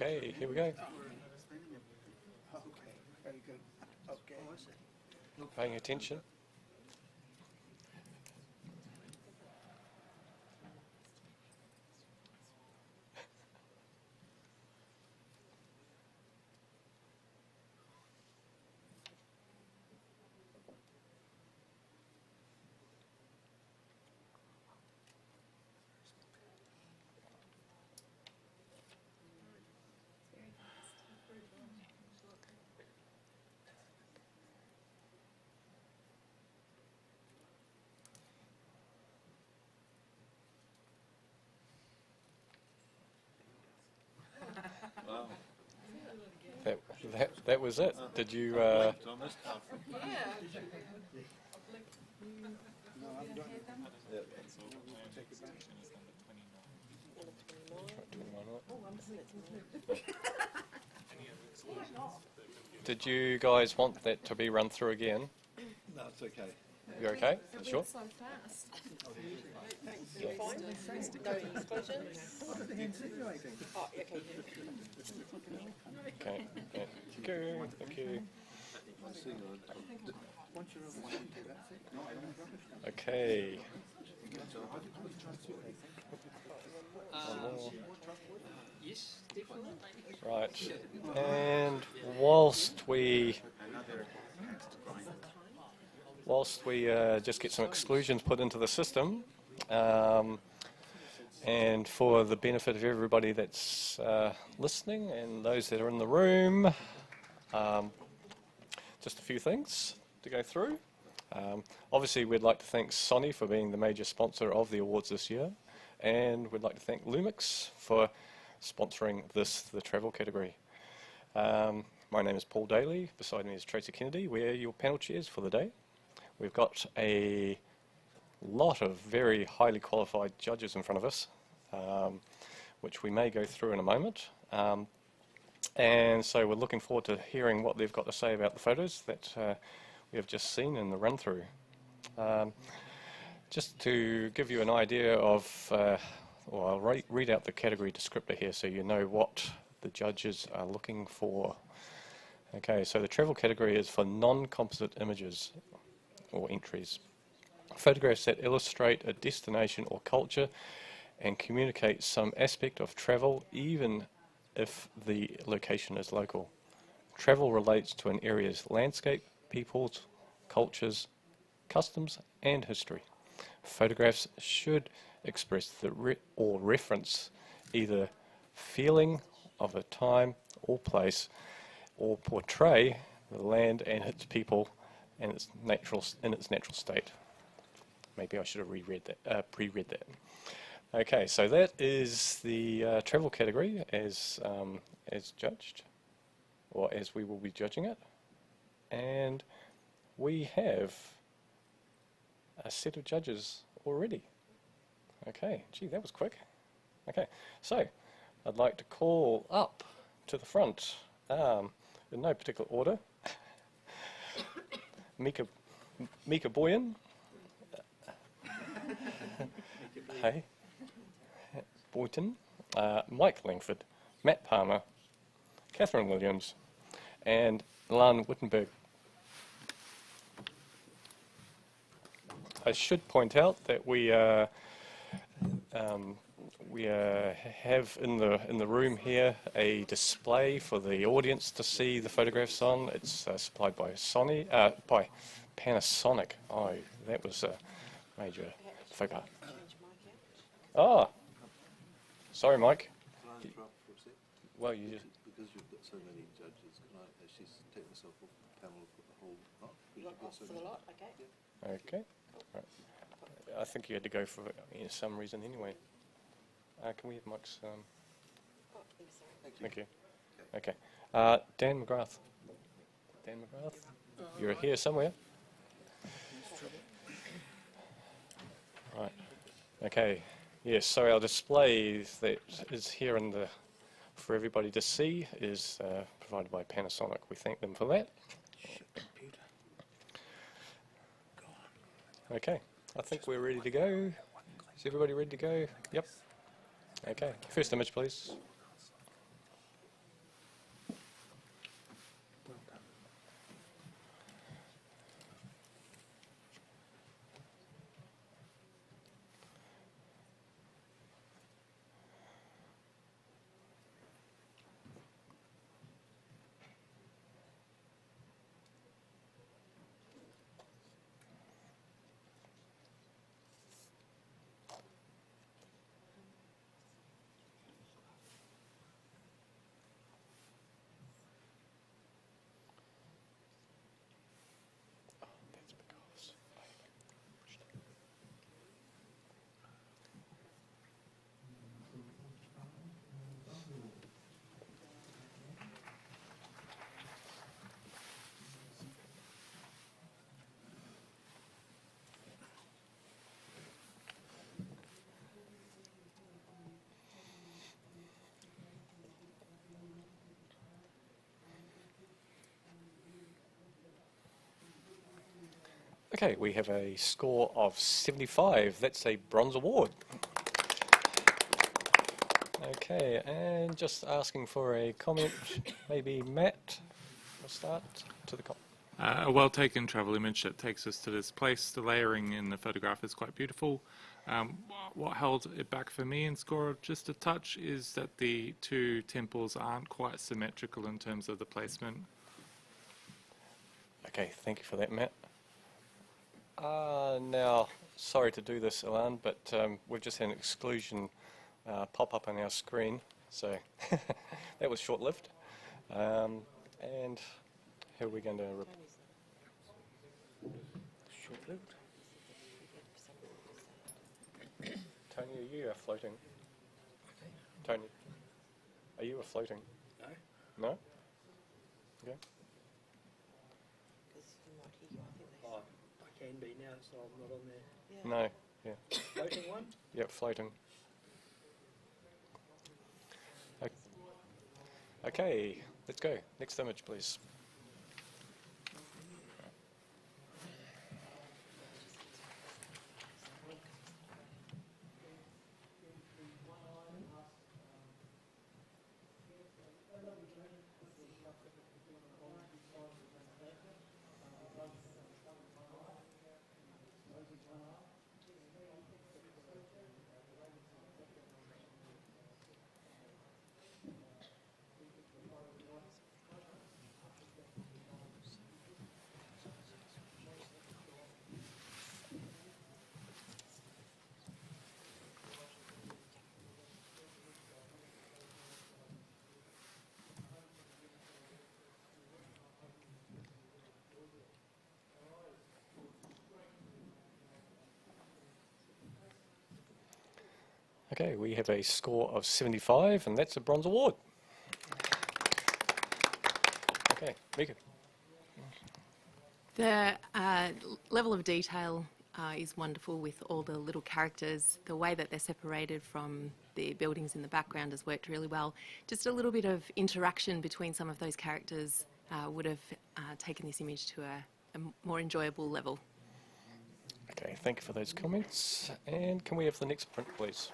Okay, here we go. Okay, very good. Okay. Paying attention. Wow. That was it. Did you? I missed half. Yep. Did you guys want that to be run through again? No, it's okay. You okay? It Sure. went so fast. Yeah. No exclusions. Oh, okay. Okay. Yeah. Thank you. Thank you. Okay. One more. Yes, definitely. Right. And whilst we just get some exclusions put into the system, and for the benefit of everybody that's listening and those that are in the room, just a few things to go through. Obviously, we'd like to thank Sony for being the major sponsor of the awards this year, and we'd like to thank Lumix for sponsoring the travel category. My name is Paul Daly. Beside me is Tracy Kennedy. We're your panel chairs for the day. We've got a lot of very highly qualified judges in front of us, which we may go through in a moment. And so we're looking forward to hearing what they've got to say about the photos that we have just seen in the run-through. Just to give you an idea of, well, I'll read out the category descriptor here so you know what the judges are looking for. Okay, so the travel category is for non-composite images or entries. Photographs that illustrate a destination or culture and communicate some aspect of travel, even if the location is local. Travel relates to an area's landscape, peoples, cultures, customs, and history. Photographs should express or reference either feeling of a time or place, or portray the land and its people and its in its natural state. Maybe I should have pre-read that. Okay, so that is the travel category as judged, or as we will be judging it, and we have a set of judges already. Okay, gee, that was quick. Okay, so I'd like to call up to the front, in no particular order, Mika Boyan. Hey. Boyton, Mike Langford, Matt Palmer, Catherine Williams, and Lan Wittenberg. I should point out that we have in the room here a display for the audience to see the photographs on. It's supplied by by Panasonic. Oh, that was a major faux pas. Oh, sorry, Mike. Can I interrupt for a sec? Well, you just. Because you've got so many judges, can I actually take myself off the panel and put the whole lot? You got off for the lot, okay. Okay. Right. I think you had to go for some reason anyway. Can we have Mike's? Oh, I'm sorry. Thank you. Okay. Dan McGrath. Dan McGrath, you're here somewhere. Right. Okay. Yes. So our display that is here for everybody to see is provided by Panasonic. We thank them for that. Okay. I think we're ready to go. Is everybody ready to go? Yep. Okay. First image, please. Okay, we have a score of 75. That's a bronze award. Okay, and just asking for a comment, maybe Matt, we'll start to the comment. A well-taken travel image that takes us to this place. The layering in the photograph is quite beautiful. What held it back for me and score just a touch is that the two temples aren't quite symmetrical in terms of the placement. Okay, thank you for that, Matt. Now, sorry to do this, Alan, but we've just had an exclusion pop up on our screen, so that was short-lived. And who are we going to... Short-lived? Tony, are you floating? Tony, are you floating? No. No? Okay. Oh, I can be now, so I'm not on there. No, yeah. Floating one? Yep, floating. Okay, let's go. Next image, please. Okay, we have a score of 75, and that's a bronze award. Okay, Mika. The level of detail is wonderful with all the little characters. The way that they're separated from the buildings in the background has worked really well. Just a little bit of interaction between some of those characters would have taken this image to a more enjoyable level. Okay, thank you for those comments. And can we have the next print, please?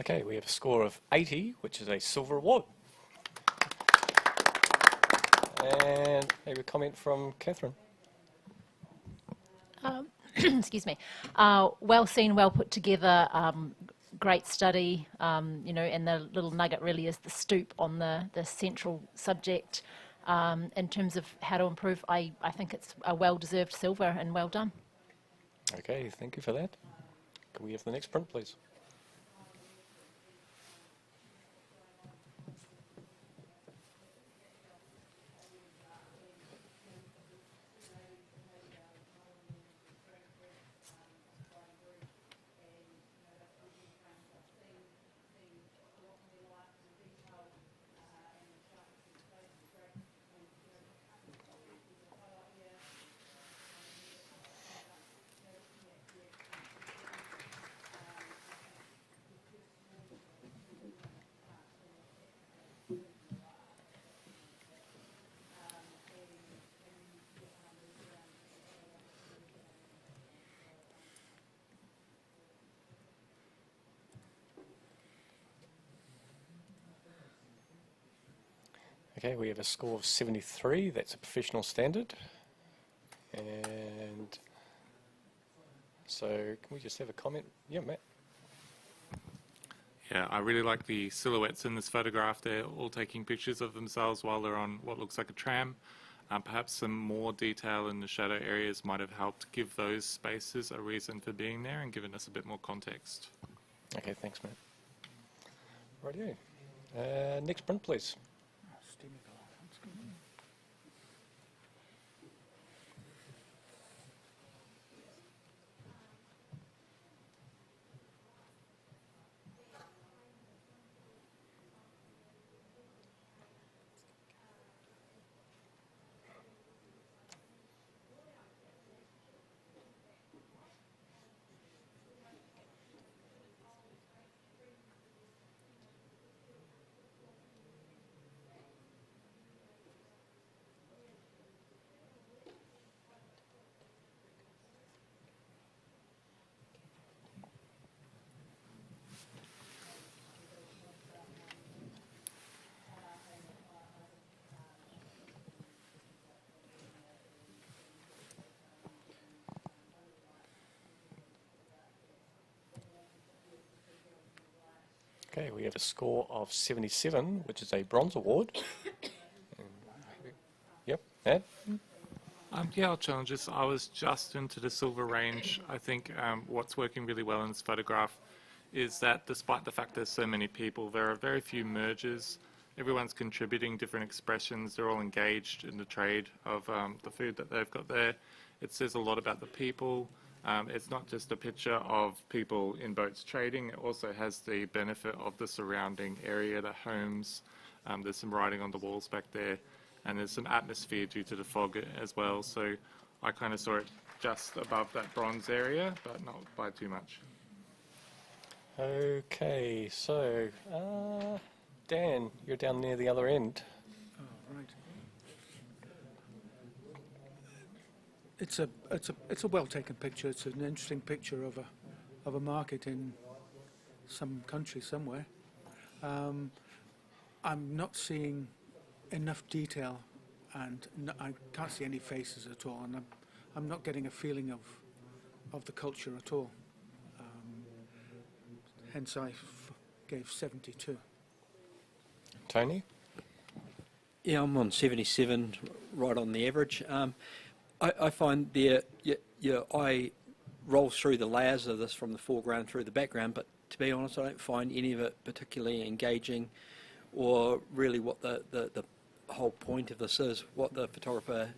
Okay, we have a score of 80, which is a silver award. And maybe a comment from Catherine. Excuse me. Well seen, well put together, great study, you know, and the little nugget really is the stoop on the central subject. In terms of how to improve, I think it's a well-deserved silver and well done. Okay, thank you for that. Can we have the next print, please? Okay, we have a score of 73. That's a professional standard. And so, can we just have a comment? Yeah, Matt. Yeah, I really like the silhouettes in this photograph. They're all taking pictures of themselves while they're on what looks like a tram. Perhaps some more detail in the shadow areas might have helped give those spaces a reason for being there and given us a bit more context. Okay, thanks, Matt. Rightio. Next print, please. Okay, we have a score of 77, which is a bronze award. Yep, Matt? Yeah, I'll challenge this. I was just into the silver range. I think what's working really well in this photograph is that despite the fact there's so many people, there are very few mergers. Everyone's contributing different expressions. They're all engaged in the trade of the food that they've got there. It says a lot about the people. It's not just a picture of people in boats trading. It also has the benefit of the surrounding area, the homes. There's some writing on the walls back there. And there's some atmosphere due to the fog as well. So I kind of saw it just above that bronze area, but not by too much. Okay, so Dan, you're down near the other end. Oh, right. It's a well taken picture. It's an interesting picture of a market in some country somewhere. I'm not seeing enough detail, and I can't see any faces at all, and I'm not getting a feeling of the culture at all. Hence, I gave 72. Tony? Yeah, I'm on 77, right on the average. I find your eye rolls through the layers of this from the foreground through the background, but to be honest, I don't find any of it particularly engaging, or really what the whole point of this is. What the photographer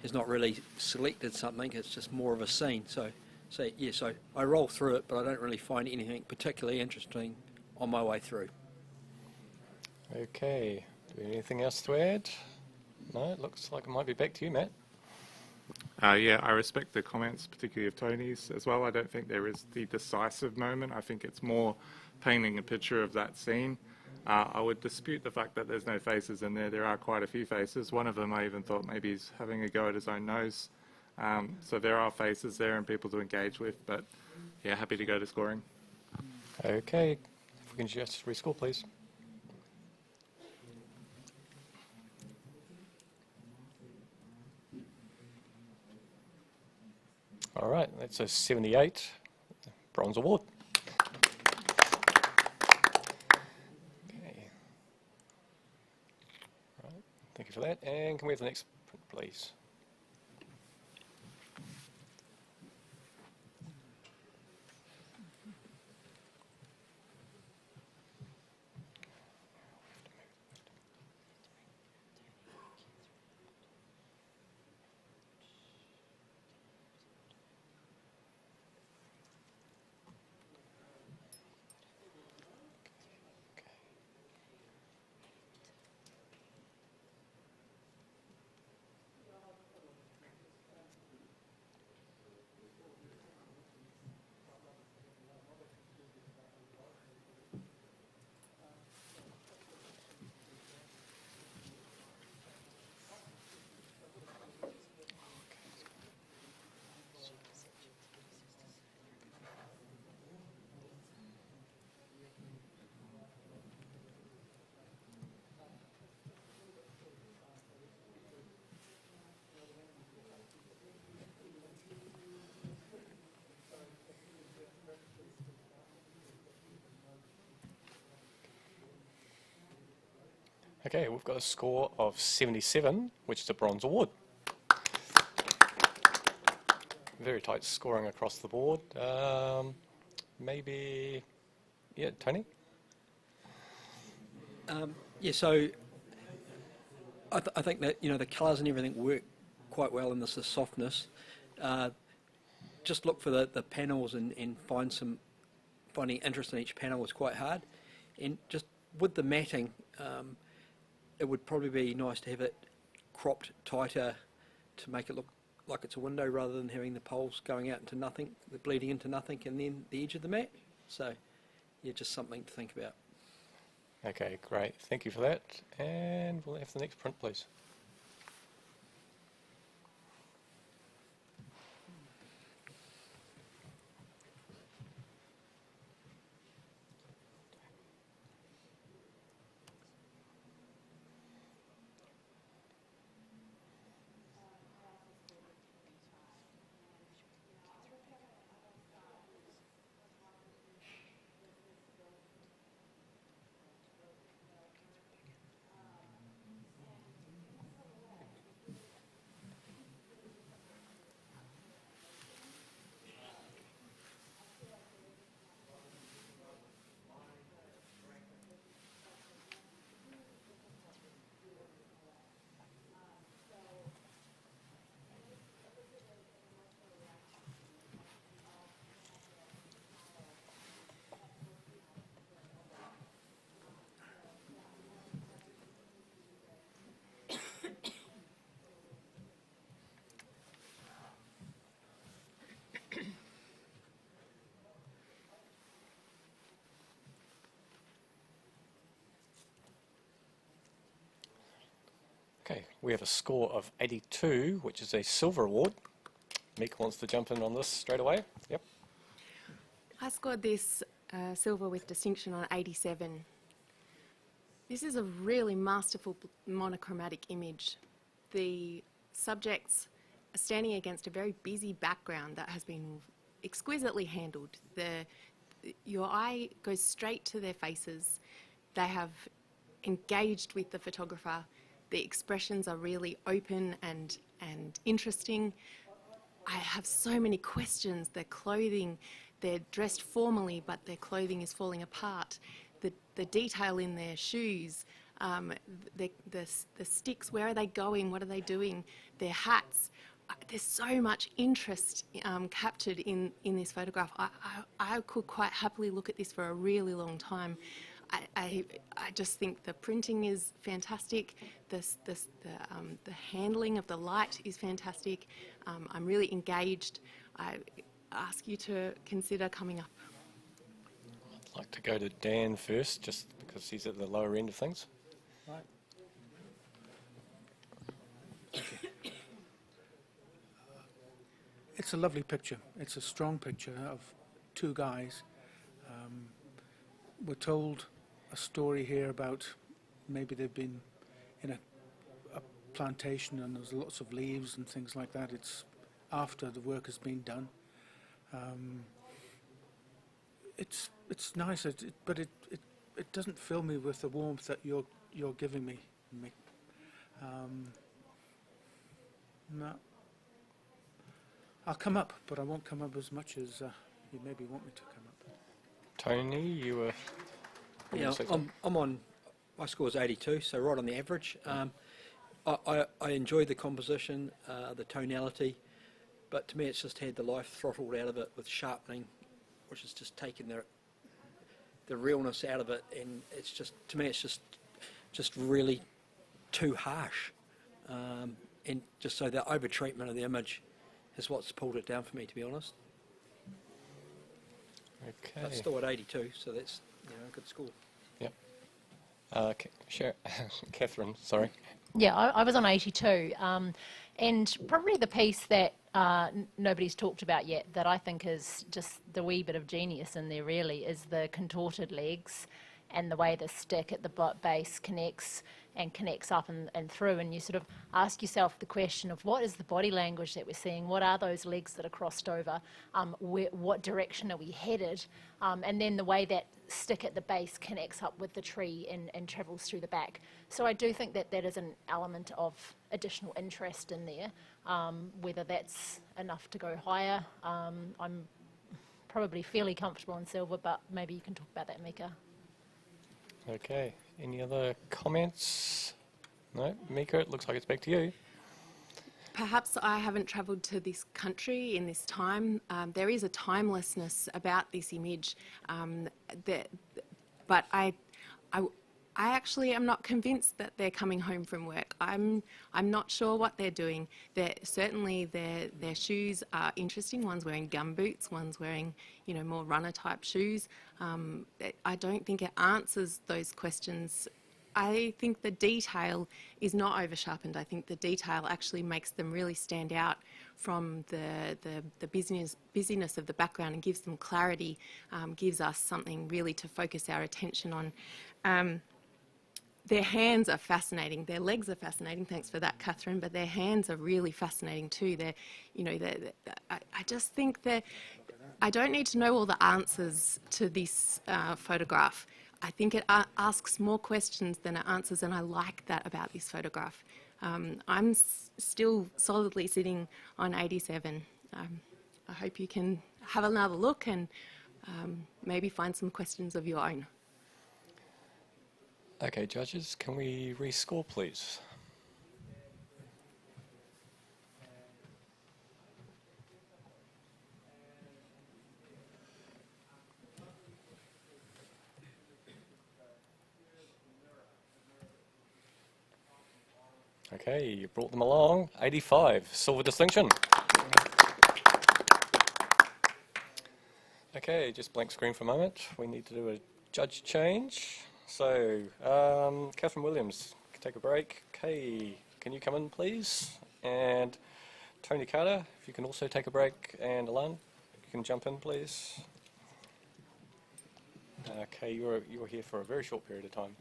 has not really selected something, it's just more of a scene. So yes, I roll through it, but I don't really find anything particularly interesting on my way through. Okay, do we have anything else to add? No, it looks like it might be back to you, Matt. Yeah, I respect the comments, particularly of Tony's as well. I don't think there is the decisive moment. I think it's more painting a picture of that scene. I would dispute the fact that there's no faces in there. There are quite a few faces. One of them I even thought maybe he's having a go at his own nose. So there are faces there and people to engage with, but yeah, happy to go to scoring. Okay, if we can just rescore, please. All right, that's a 78 bronze award. Okay. All right, thank you for that. And can we have the next print, please? Okay, we've got a score of 77, which is a bronze award. Very tight scoring across the board. Maybe, yeah, Tony? Yeah, so I think that, the colours and everything work quite well, and this is softness. Just look for the panels and finding interest in each panel is quite hard. And just with the matting, it would probably be nice to have it cropped tighter to make it look like it's a window rather than having the poles going out into nothing, bleeding into nothing, and then the edge of the mat. So, yeah, just something to think about. Okay, great. Thank you for that. And we'll have the next print, please. Okay, we have a score of 82, which is a silver award. Meek wants to jump in on this straight away. Yep. I scored this silver with distinction on 87. This is a really masterful monochromatic image. The subjects are standing against a very busy background that has been exquisitely handled. Your eye goes straight to their faces. They have engaged with the photographer. The expressions are really open and interesting. I have so many questions. Their clothing, they're dressed formally, but their clothing is falling apart. The detail in their shoes, the sticks, where are they going, what are they doing, their hats. There's so much interest captured in this photograph. I could quite happily look at this for a really long time. I just think the printing is fantastic. The handling of the light is fantastic. I'm really engaged. I ask you to consider coming up. I'd like to go to Dan first, just because he's at the lower end of things. Right. It's a lovely picture. It's a strong picture of two guys. We're told a story here about maybe they've been in a plantation and there's lots of leaves and things like that. It's after the work has been done. It's nice, but it doesn't fill me with the warmth that you're giving me, Mick. No. I'll come up, but I won't come up as much as you maybe want me to come up. Tony, you were... Yeah, I'm on, my score is 82, so right on the average. I enjoy the composition, the tonality, but to me it's just had the life throttled out of it with sharpening, which has just taken the realness out of it, and it's just, to me it's just really too harsh. And just so the over-treatment of the image is what's pulled it down for me, to be honest. Okay. But still at 82, so that's a good score. Yep. Catherine, sorry. Yeah, I was on 82, and probably the piece that nobody's talked about yet that I think is just the wee bit of genius in there really is the contorted legs and the way the stick at the base connects and connects up and through, and you sort of ask yourself the question of what is the body language that we're seeing, what are those legs that are crossed over, what direction are we headed, and then the way that stick at the base connects up with the tree and travels through the back. So I do think that that is an element of additional interest in there. Whether that's enough to go higher, I'm probably fairly comfortable in silver, but maybe you can talk about that, Mika. Okay, any other comments? No, Mika, it looks like it's back to you. Perhaps I haven't travelled to this country in this time. There is a timelessness about this image, but I actually am not convinced that they're coming home from work. I'm not sure what they're doing. Certainly their shoes are interesting. One's wearing gumboots, one's wearing, you know, more runner type shoes. I don't think it answers those questions. I think the detail is not over-sharpened. I think the detail actually makes them really stand out from the busyness of the background and gives them clarity, gives us something really to focus our attention on. Their hands are fascinating. Their legs are fascinating. Thanks for that, Catherine. But their hands are really fascinating too. I just think that I don't need to know all the answers to this photograph. I think it asks more questions than it answers, and I like that about this photograph. I'm still solidly sitting on 87. I hope you can have another look and maybe find some questions of your own. Okay, judges, can we rescore, please? Okay, you brought them along. 85, silver distinction. Okay, just blank screen for a moment. We need to do a judge change. So, Catherine Williams, take a break. Kay, can you come in, please? And Tony Carter, if you can also take a break. And Alan, you can jump in, please. Kay, you were here for a very short period of time.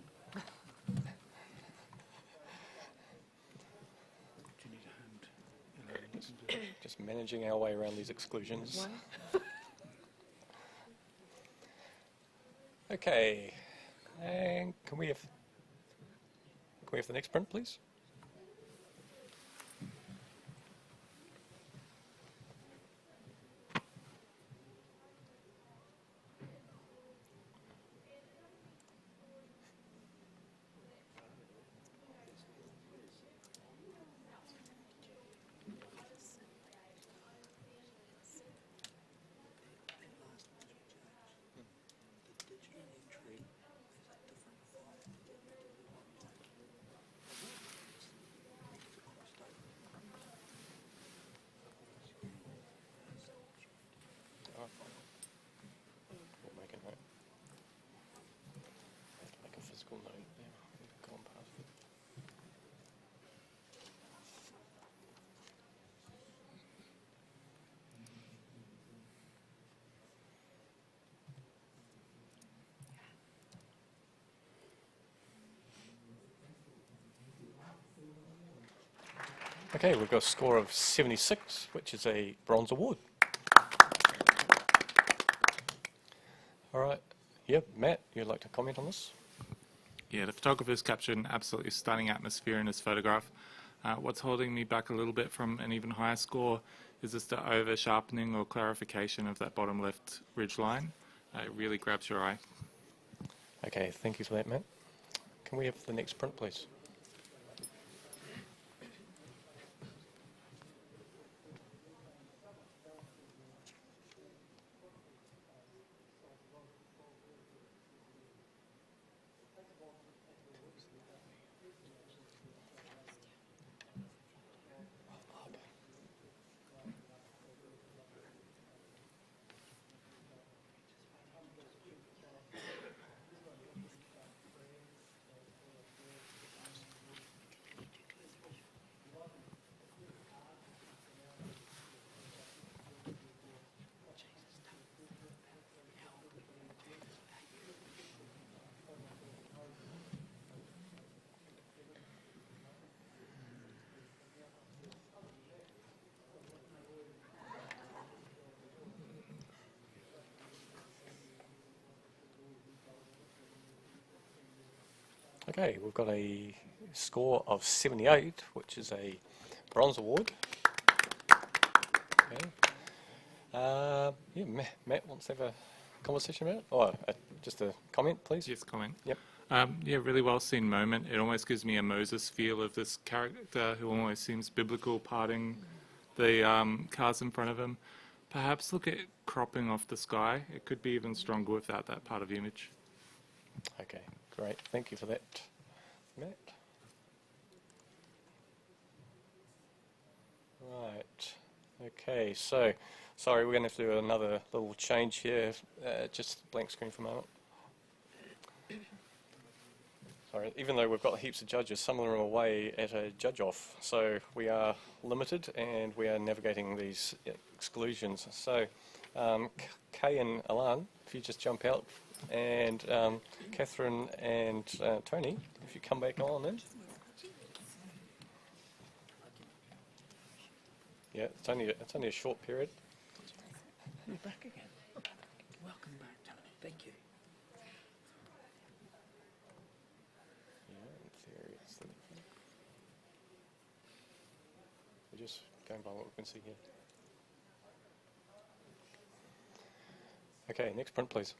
Just managing our way around these exclusions. Okay, and can we have the next print, please? We'll make a note. Have to make a physical note there. We've gone past it. Okay, we've got a score of 76, which is a bronze award. All right. Yep, Matt, you'd like to comment on this? Yeah, the photographer's captured an absolutely stunning atmosphere in his photograph. What's holding me back a little bit from an even higher score is just the over-sharpening or clarification of that bottom left ridge line. It really grabs your eye. Okay, thank you for that, Matt. Can we have the next print, please? Okay, we've got a score of 78, which is a bronze award. Okay. Yeah, Matt wants to have a conversation about it? Or just a comment, please? Yes, comment. Yep. Yeah, really well seen moment. It almost gives me a Moses feel of this character who almost seems biblical, parting the cars in front of him. Perhaps look at cropping off the sky. It could be even stronger without that part of the image. Okay, great. Thank you for that, Matt. Right. Okay, so, sorry, we're going to have to do another little change here. Just blank screen for a moment. Sorry, even though we've got heaps of judges, some of them are away at a judge off, so we are limited and we are navigating these exclusions. So, Kay and Alan, if you just jump out, and Catherine and Tony, if you come back on in. Yeah, it's only a short period. You're back again. Welcome back, Tony. Thank you. Yeah, in theory, it's the, we're just going by what we can see here. Okay, next print, please.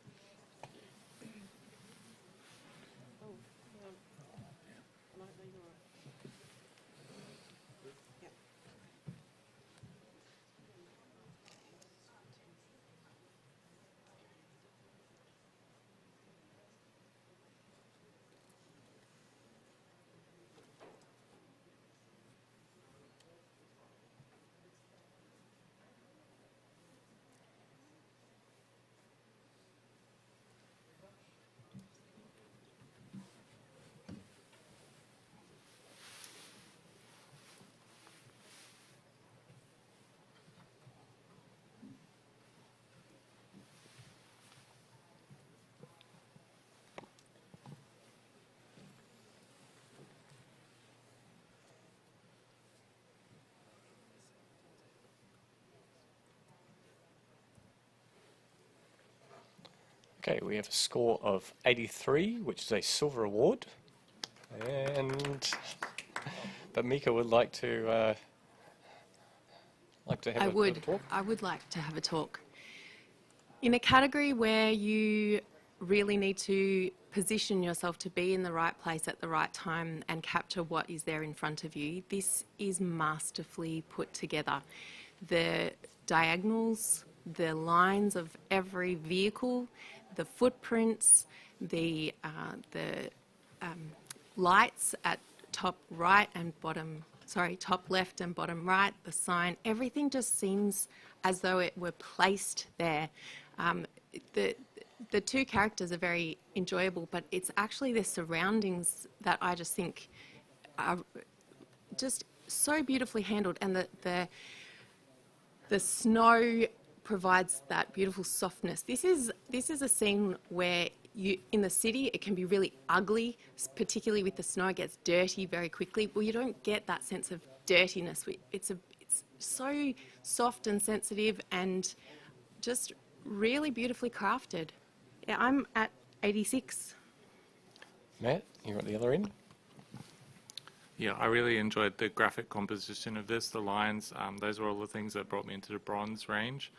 Okay, we have a score of 83, which is a silver award, but Mika would like to have a talk. I would like to have a talk. In a category where you really need to position yourself to be in the right place at the right time and capture what is there in front of you, this is masterfully put together. The diagonals, the lines of every vehicle, the footprints, the lights at top left and bottom right, the sign, everything just seems as though it were placed there. The two characters are very enjoyable, but it's actually their surroundings that I just think are just so beautifully handled, and the snow provides that beautiful softness. This is a scene where in the city it can be really ugly, particularly with the snow. It gets dirty very quickly. Well, you don't get that sense of dirtiness. It's so soft and sensitive and just really beautifully crafted. Yeah, I'm at 86. Matt, you're at the other end. Yeah, I really enjoyed the graphic composition of this, the lines. Those were all the things that brought me into the bronze range.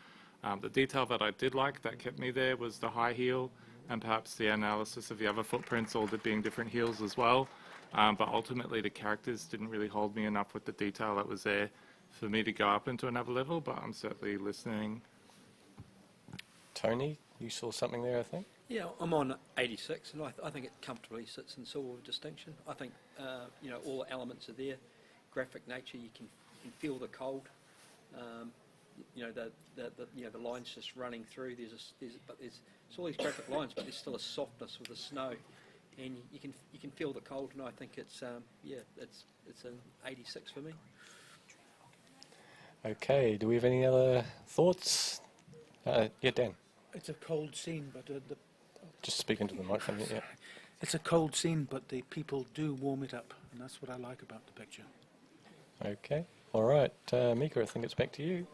The detail that I did like that kept me there was the high heel and perhaps the analysis of the other footprints, all being different heels as well. But ultimately the characters didn't really hold me enough with the detail that was there for me to go up into another level, but I'm certainly listening. Tony, you saw something there, I think? Yeah, I'm on 86, and I think it comfortably sits in silver with distinction. I think, all the elements are there. Graphic nature, you can feel the cold. The lines just running through. There's all these graphic lines, but there's still a softness with the snow, and you can feel the cold. And I think it's an 86 for me. Okay, do we have any other thoughts? Yeah, Dan. It's a cold scene, but Just speak into the microphone, yeah. it's a cold scene, but the people do warm it up, and that's what I like about the picture. Okay, all right. Mika, I think it's back to you.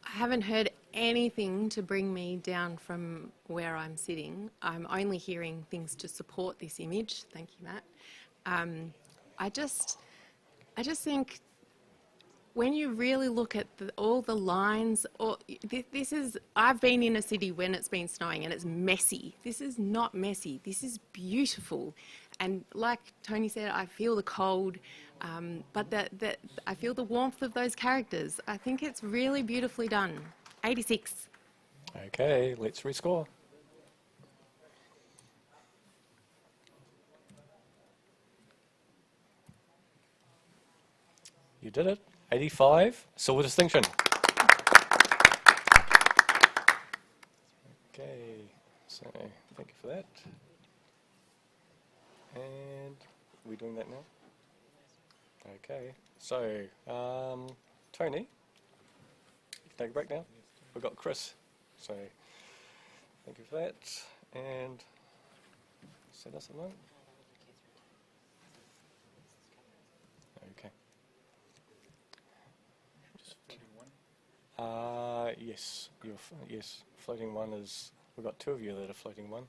I haven't heard anything to bring me down from where I'm sitting. I'm only hearing things to support this image. Thank you, Matt. I just think when you really look at all the lines, this is, I've been in a city when it's been snowing and it's messy. This is not messy. This is beautiful. And like Tony said, I feel the cold, but I feel the warmth of those characters. I think it's really beautifully done. 86. Okay, let's rescore. You did it. 85, silver distinction. Okay, so thank you for that. And are we doing that now? Okay, so Tony, take a break now. We've got Chris, so thank you for that. And set us a note. Okay. Yes, yes, floating one is, we've got two of you that are floating one.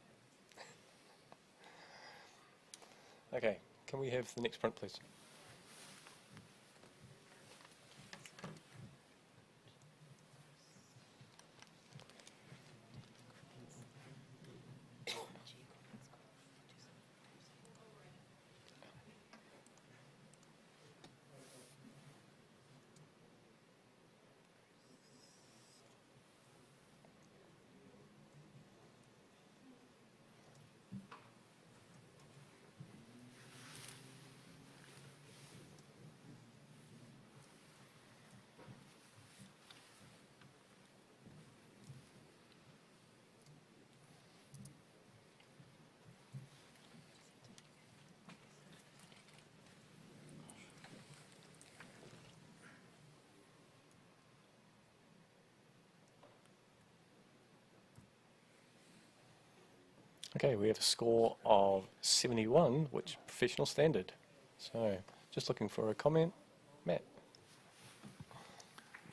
Okay, can we have the next print, please? Okay, we have a score of 71, which is professional standard. So, just looking for a comment. Matt?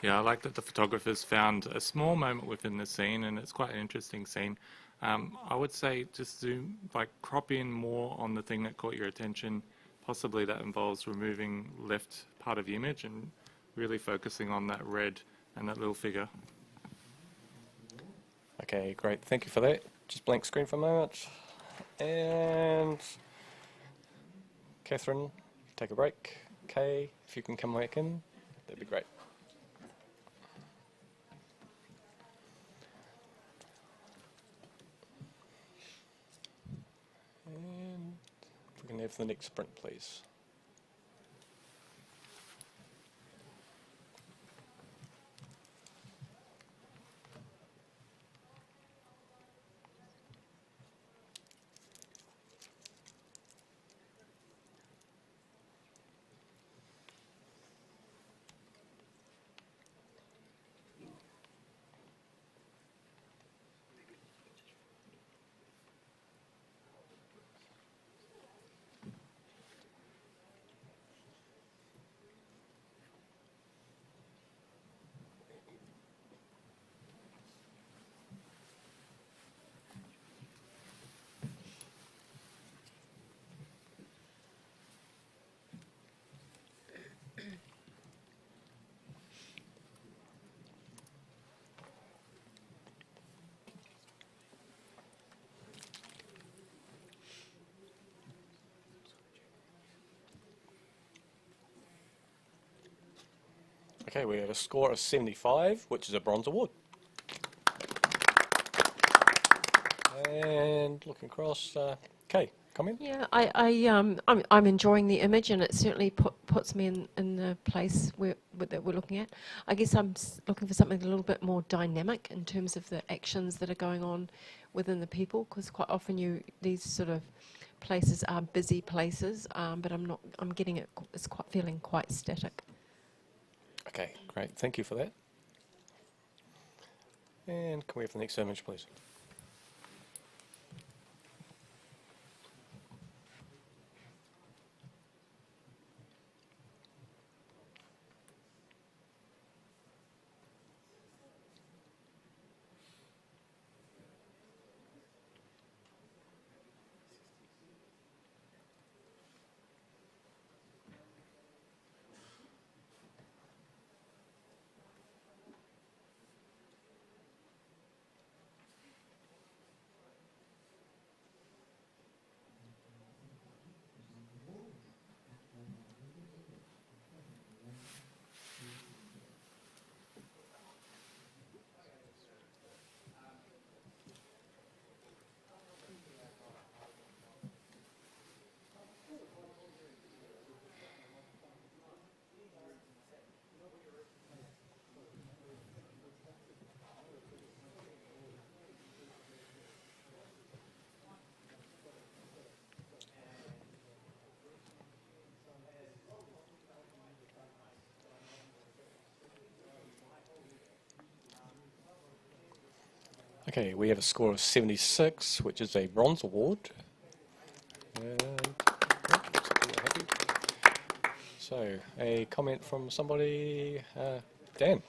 Yeah, I like that the photographers found a small moment within the scene, and it's quite an interesting scene. I would say just zoom, like crop in more on the thing that caught your attention. Possibly that involves removing left part of the image and really focusing on that red and that little figure. Okay, great. Thank you for that. Just blank screen for a moment. And Catherine, take a break. Kay, if you can come back in, that'd be great. And if we can have the next sprint, please. Okay, we have a score of 75, which is a bronze award. And looking across, Kay, comment? Yeah, I'm enjoying the image, and it certainly puts me in the place that we're looking at. I guess I'm looking for something a little bit more dynamic in terms of the actions that are going on within the people, because quite often these sort of places are busy places, but I'm getting it. It's feeling quite static. Okay, great. Thank you for that. And can we have the next image, please? Okay, we have a score of 76, which is a bronze award. And, happy. So, a comment from somebody, Dan.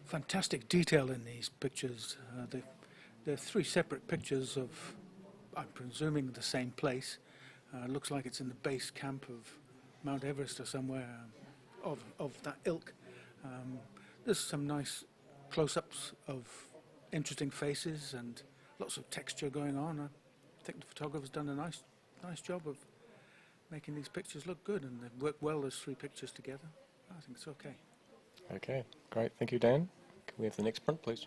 Fantastic detail in these pictures. They're three separate pictures of, I'm presuming, the same place. Looks like it's in the base camp of Mount Everest or somewhere of that ilk. There's some nice close-ups of interesting faces and lots of texture going on. I think the photographer's done a nice job of making these pictures look good, and they've worked well as three pictures together. I think it's okay. Okay, great. Thank you, Dan. Can we have the next print, please?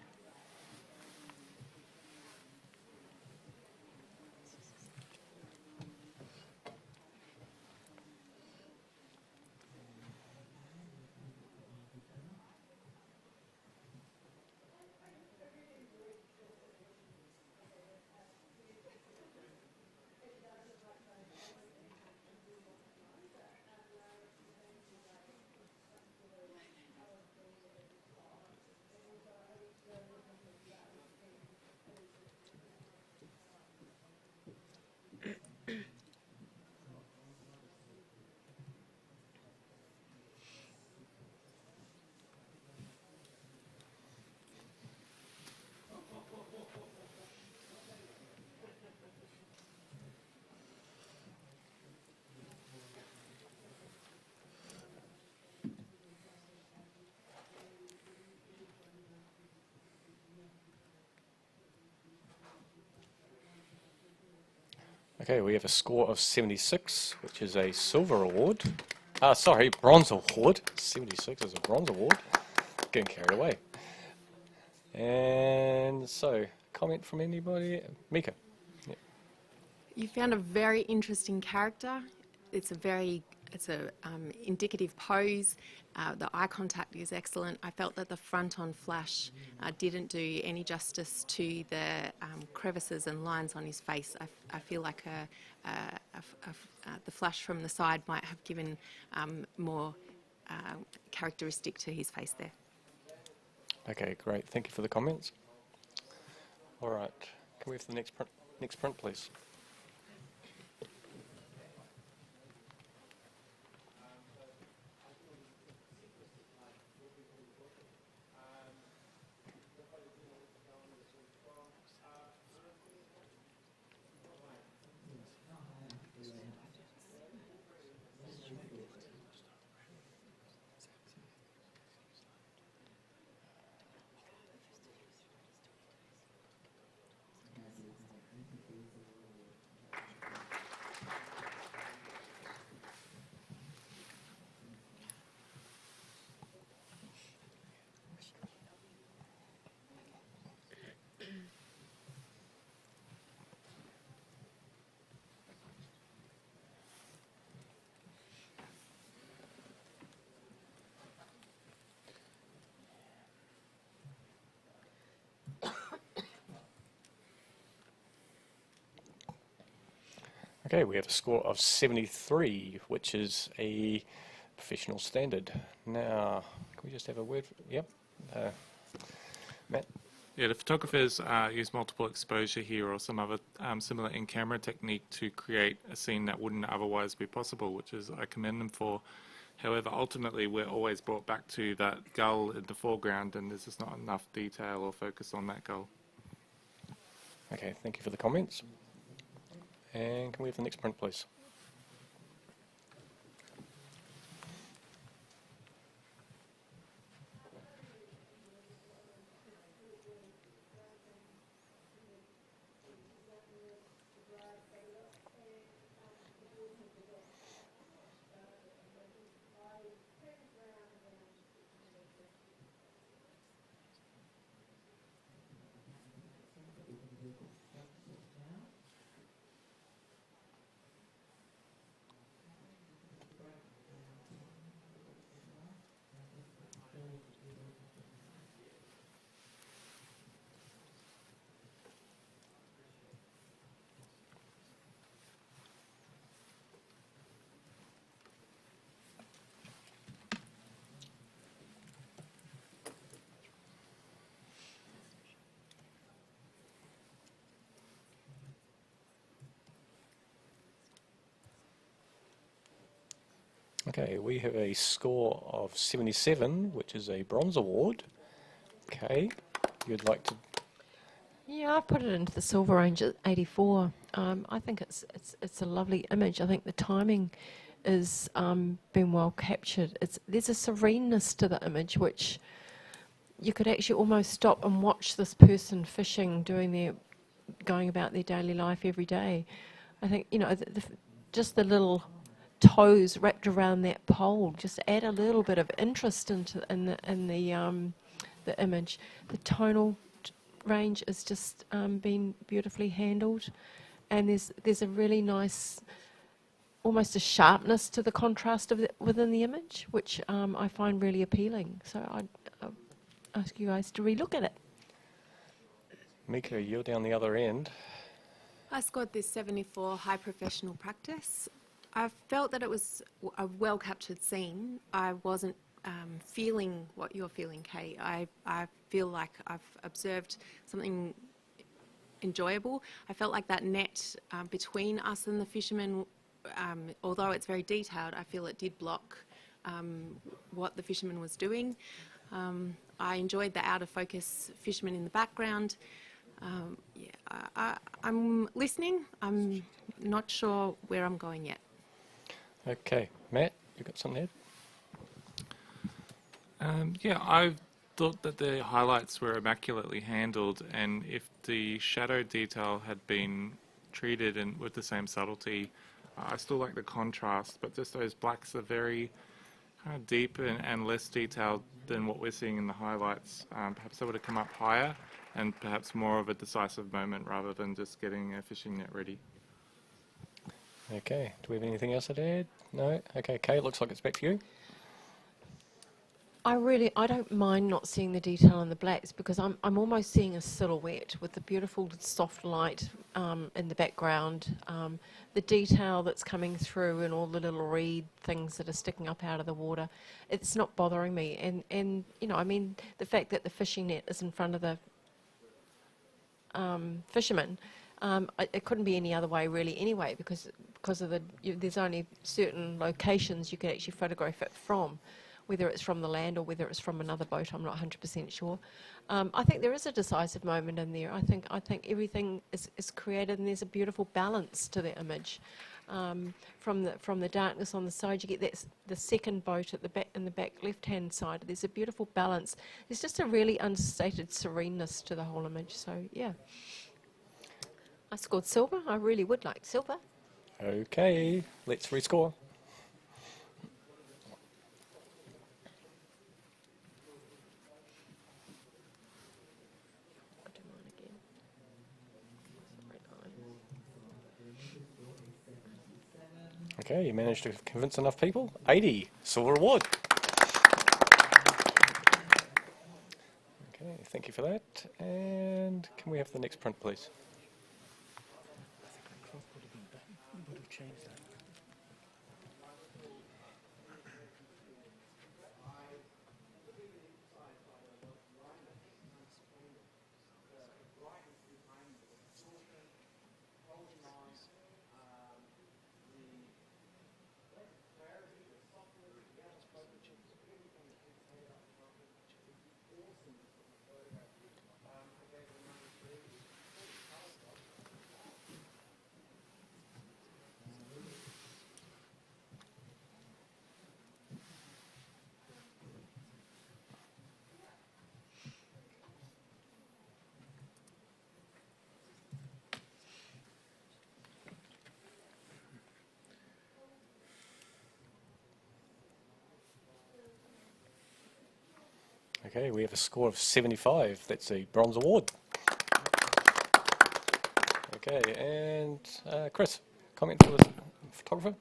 Okay, we have a score of 76, which is a silver award. Sorry, bronze award. 76 is a bronze award. Getting carried away. And so, comment from anybody? Mika. Yeah. You found a very interesting character. It's a indicative pose. The eye contact is excellent. I felt that the front-on flash didn't do any justice to the crevices and lines on his face. I feel like the flash from the side might have given more characteristic to his face there. Okay, great. Thank you for the comments. All right, can we have the next print, please? Okay, we have a score of 73, which is a professional standard. Now, can we just have a word? Yep. Matt? Yeah, the photographers use multiple exposure here or some other similar in-camera technique to create a scene that wouldn't otherwise be possible, which is I commend them for. However, ultimately, we're always brought back to that gull in the foreground, and there's just not enough detail or focus on that gull. Okay, thank you for the comments. And can we have the next print, please? Okay, we have a score of 77, which is a bronze award. Okay, you'd like to... Yeah, I've put it into the silver range at 84. I think it's a lovely image. I think the timing is been well captured. There's a sereneness to the image which you could actually almost stop and watch this person fishing, going about their daily life every day. I think, you know, just the little toes wrapped around that pole just add a little bit of interest in the image. The tonal range is just been beautifully handled, and there's a really nice, almost a sharpness to the contrast of within the image, which I find really appealing. So I'd ask you guys to relook at it. Mika, you're down the other end. I scored this 74 high professional practice. I felt that it was a well captured scene. I wasn't feeling what you're feeling, Kay. I feel like I've observed something enjoyable. I felt like that net between us and the fishermen, although it's very detailed, I feel it did block what the fisherman was doing. I enjoyed the out of focus fisherman in the background. I'm listening. I'm not sure where I'm going yet. Okay, Matt, you got something to add? Yeah, I thought that the highlights were immaculately handled, and if the shadow detail had been treated with the same subtlety, I still like the contrast, but just those blacks are very kind of deep and less detailed than what we're seeing in the highlights. Perhaps they would have come up higher and perhaps more of a decisive moment rather than just getting a fishing net ready. Okay, do we have anything else to add? No? Okay, Kay, looks like it's back to you. I don't mind not seeing the detail in the blacks because I'm almost seeing a silhouette with the beautiful soft light in the background, the detail that's coming through and all the little reed things that are sticking up out of the water. It's not bothering me, and you know, I mean, the fact that the fishing net is in front of the fisherman, it couldn't be any other way really anyway, because of there's only certain locations you could actually photograph it from. Whether it's from the land or whether it's from another boat, I'm not 100% sure. I think there is a decisive moment in there. I think everything is created, and there's a beautiful balance to the image. From the darkness on the side, you get the second boat at the back, in the back left-hand side. There's a beautiful balance. There's just a really understated sereneness to the whole image. So yeah, I scored silver. I really would like silver. Okay, let's rescore. Okay, you managed to convince enough people. 80, silver award. Okay, thank you for that. And can we have the next print, please? Would have changed that. Okay, we have a score of 75. That's a bronze award. Okay, and Chris, comment for the photographer?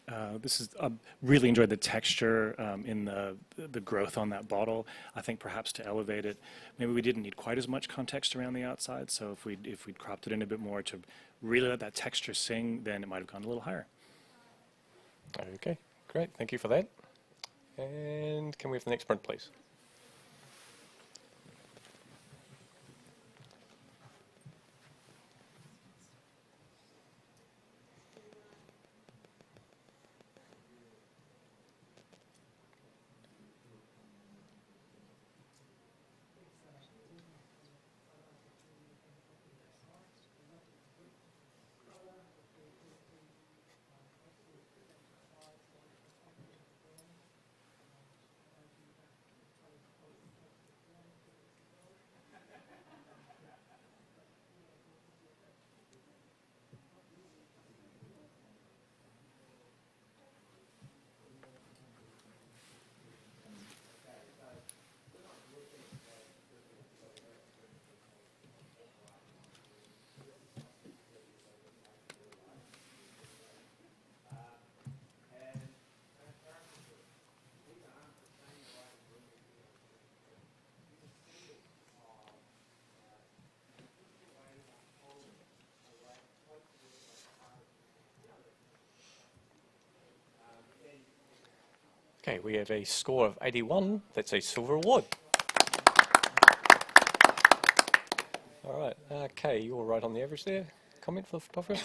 I really enjoyed the texture in the growth on that bottle. I think perhaps to elevate it, maybe we didn't need quite as much context around the outside. So if we'd cropped it in a bit more to really let that texture sing, then it might have gone a little higher. Okay, great. Thank you for that. And can we have the next print, please? Okay, we have a score of 81. That's a silver award. All right, Kay, you're right on the average there. Comment for the photographer?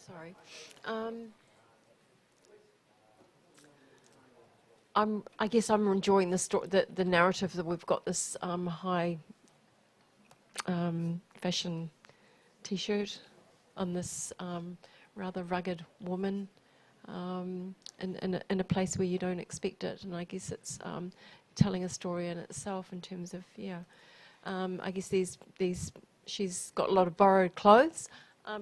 Sorry. I guess I'm enjoying the narrative that we've got this high fashion T-shirt on this rather rugged woman in a place where you don't expect it, and I guess it's telling a story in itself in terms of I guess she's got a lot of borrowed clothes.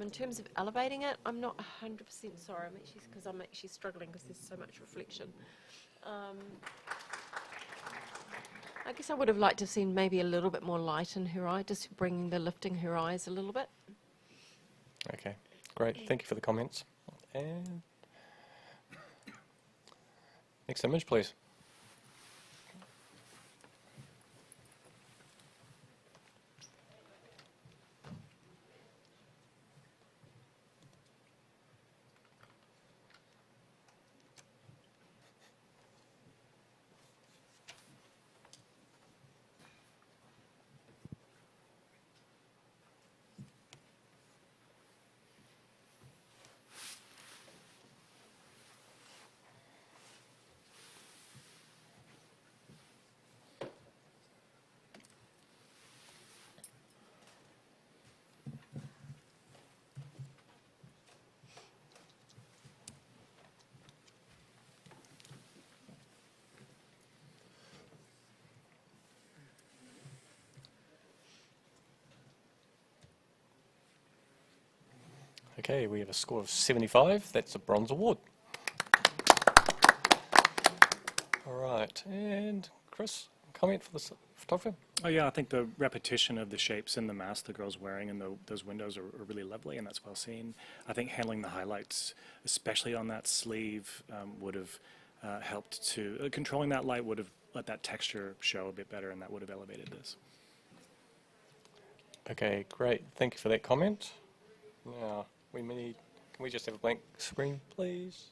In terms of elevating it, I'm not 100% sorry. I'm actually struggling because there's so much reflection. I guess I would have liked to have seen maybe a little bit more light in her eye, just lifting her eyes a little bit. Okay, great. Thank you for the comments. And next image, please. Okay, we have a score of 75. That's a bronze award. All right, and Chris, comment for the photographer? Oh yeah, I think the repetition of the shapes in the mask the girl's wearing and those windows are really lovely, and that's well seen. I think handling the highlights, especially on that sleeve, would have helped to, controlling that light would have let that texture show a bit better, and that would have elevated this. Okay, great. Thank you for that comment. Now, can we just have a blank screen, please?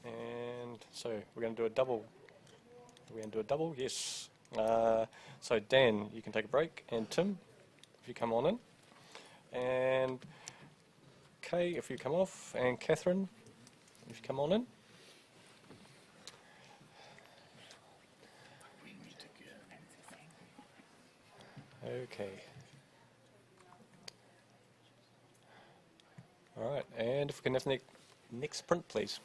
And so we're going to do a double. Are we going to do a double? Yes. So Dan, you can take a break, and Tim, if you come on in, and Kay, if you come off, and Catherine, if you come on in. Okay. All right, and if we can have the next print, please.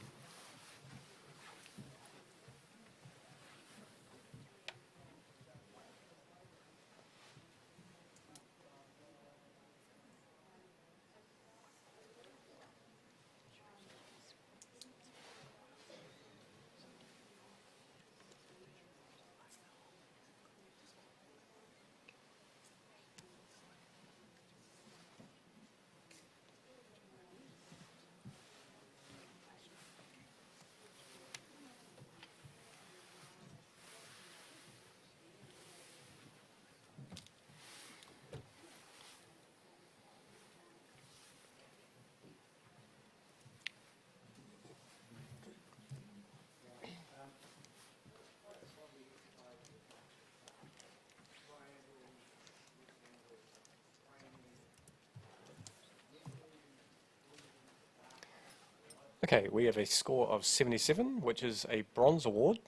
Okay, we have a score of 77, which is a bronze award.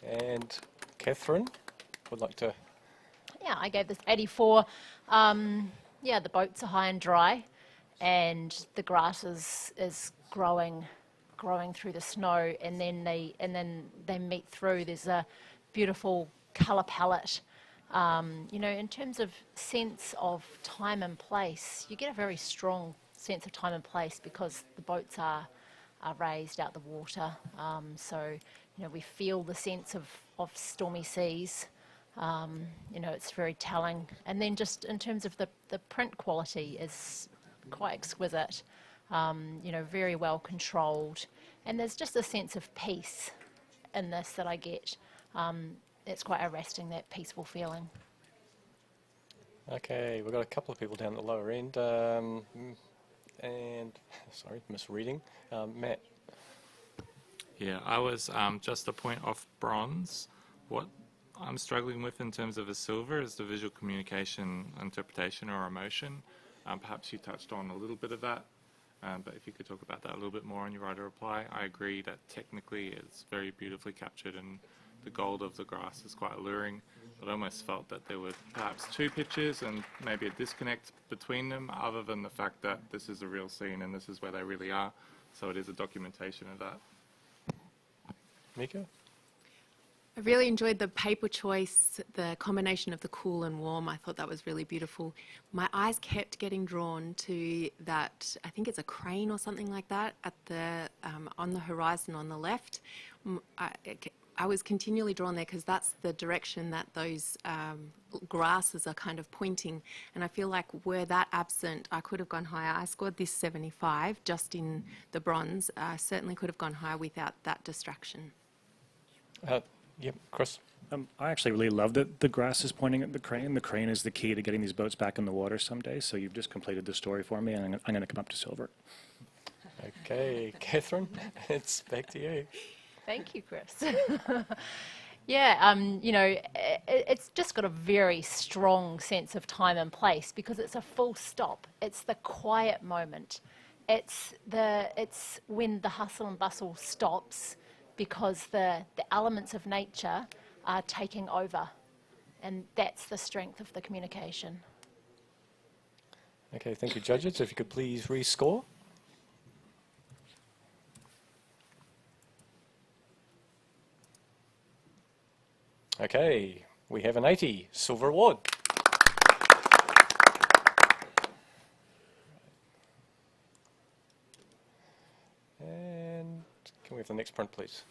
And Catherine would like to... Yeah, I gave this 84. Yeah, the boats are high and dry, and the grass is growing through the snow, and then they meet through. There's a beautiful colour palette. You know, in terms of sense of time and place, you get a very strong sense of time and place because the boats are raised out the water. So, you know, we feel the sense of stormy seas. You know, it's very telling. And then just in terms of the print quality is quite exquisite. You know, very well controlled. And there's just a sense of peace in this that I get. It's quite arresting, that peaceful feeling. Okay, we've got a couple of people down at the lower end. And, sorry, misreading. Matt. Yeah, I was just a point off bronze. What I'm struggling with in terms of a silver is the visual communication, interpretation, or emotion. Perhaps you touched on a little bit of that, but if you could talk about that a little bit more in your writer reply. I agree that technically it's very beautifully captured and the gold of the grass is quite alluring, but I almost felt that there were perhaps two pictures and maybe a disconnect between them, other than the fact that this is a real scene and this is where they really are, so it is a documentation of that. Mika? I really enjoyed the paper choice, the combination of the cool and warm. I thought that was really beautiful. My eyes kept getting drawn to that, I think it's a crane or something like that, at the on the horizon on the left. I was continually drawn there because that's the direction that those grasses are kind of pointing. And I feel like were that absent, I could have gone higher. I scored this 75 just in the bronze. I certainly could have gone higher without that distraction. Yep, Chris? I actually really love that the grass is pointing at the crane. The crane is the key to getting these boats back in the water someday, so you've just completed the story for me, and I'm going to come up to silver. Okay, Catherine, it's back to you. Thank you, Chris. Yeah, you know, it's just got a very strong sense of time and place because it's a full stop. It's the quiet moment. It's when the hustle and bustle stops because the elements of nature are taking over, and that's the strength of the communication. Okay, thank you, judges. If you could please rescore. Okay, we have an 80, silver award. And can we have the next print, please?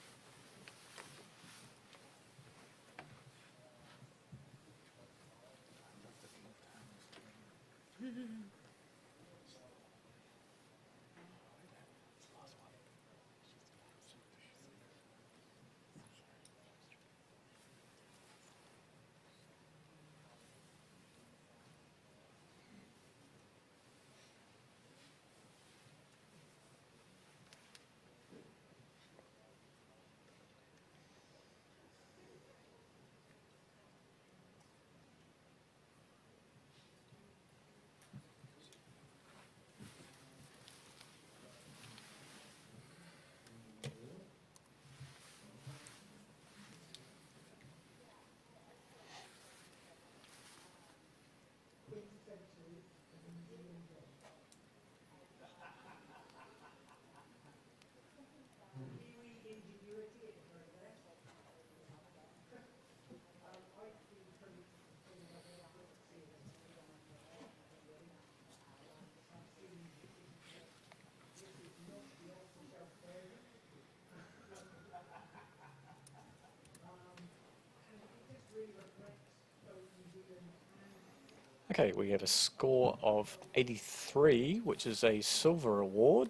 Okay, we have a score of 83, which is a silver award.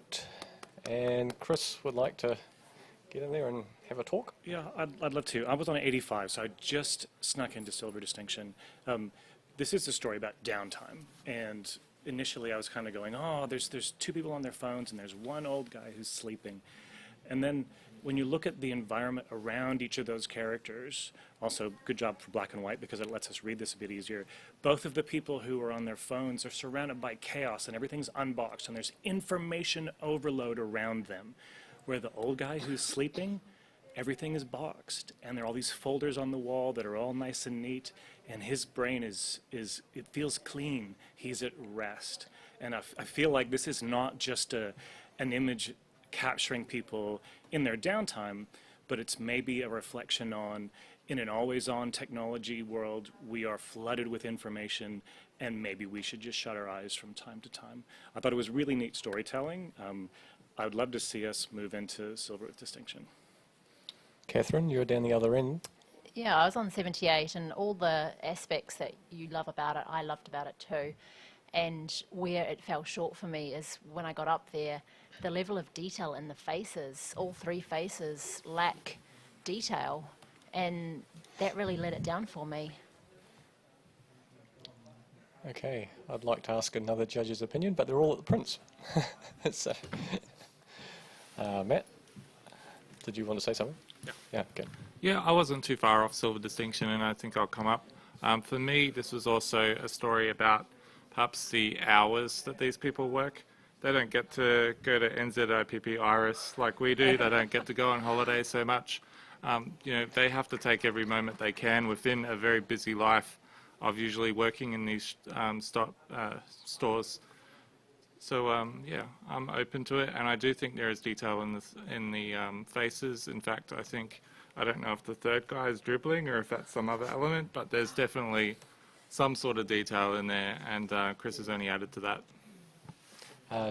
And Chris would like to get in there and have a talk. Yeah, I'd love to. I was on 85, so I just snuck into silver distinction. This is a story about downtime, and initially I was kind of going, oh, there's two people on their phones, and there's one old guy who's sleeping. And then when you look at the environment around each of those characters, also good job for black and white because it lets us read this a bit easier, both of the people who are on their phones are surrounded by chaos and everything's unboxed and there's information overload around them. Where the old guy who's sleeping, everything is boxed and there are all these folders on the wall that are all nice and neat, and his brain it feels clean. He's at rest. And I feel like this is not just an image capturing people in their downtime, but it's maybe a reflection on, in an always-on technology world, we are flooded with information, and maybe we should just shut our eyes from time to time. I thought it was really neat storytelling. I would love to see us move into silver with distinction. Catherine, you're down the other end. Yeah, I was on 78, and all the aspects that you love about it, I loved about it too. And where it fell short for me is when I got up there, the level of detail in the faces, all three faces lack detail, and that really let it down for me. Okay, I'd like to ask another judge's opinion, but they're all at the prints. So, Matt? did you want to say something? Yeah. Yeah, okay. Yeah, I wasn't too far off silver distinction, and I think I'll come up. For me, this was also a story about perhaps the hours that these people work. They don't get to go to NZIPP Iris like we do. They don't get to go on holiday so much. You know, they have to take every moment they can within a very busy life of usually working in these stores. So yeah, I'm open to it, and I do think there is detail in the faces. In fact, I don't know if the third guy is dribbling or if that's some other element, but there's definitely some sort of detail in there, and Chris has only added to that.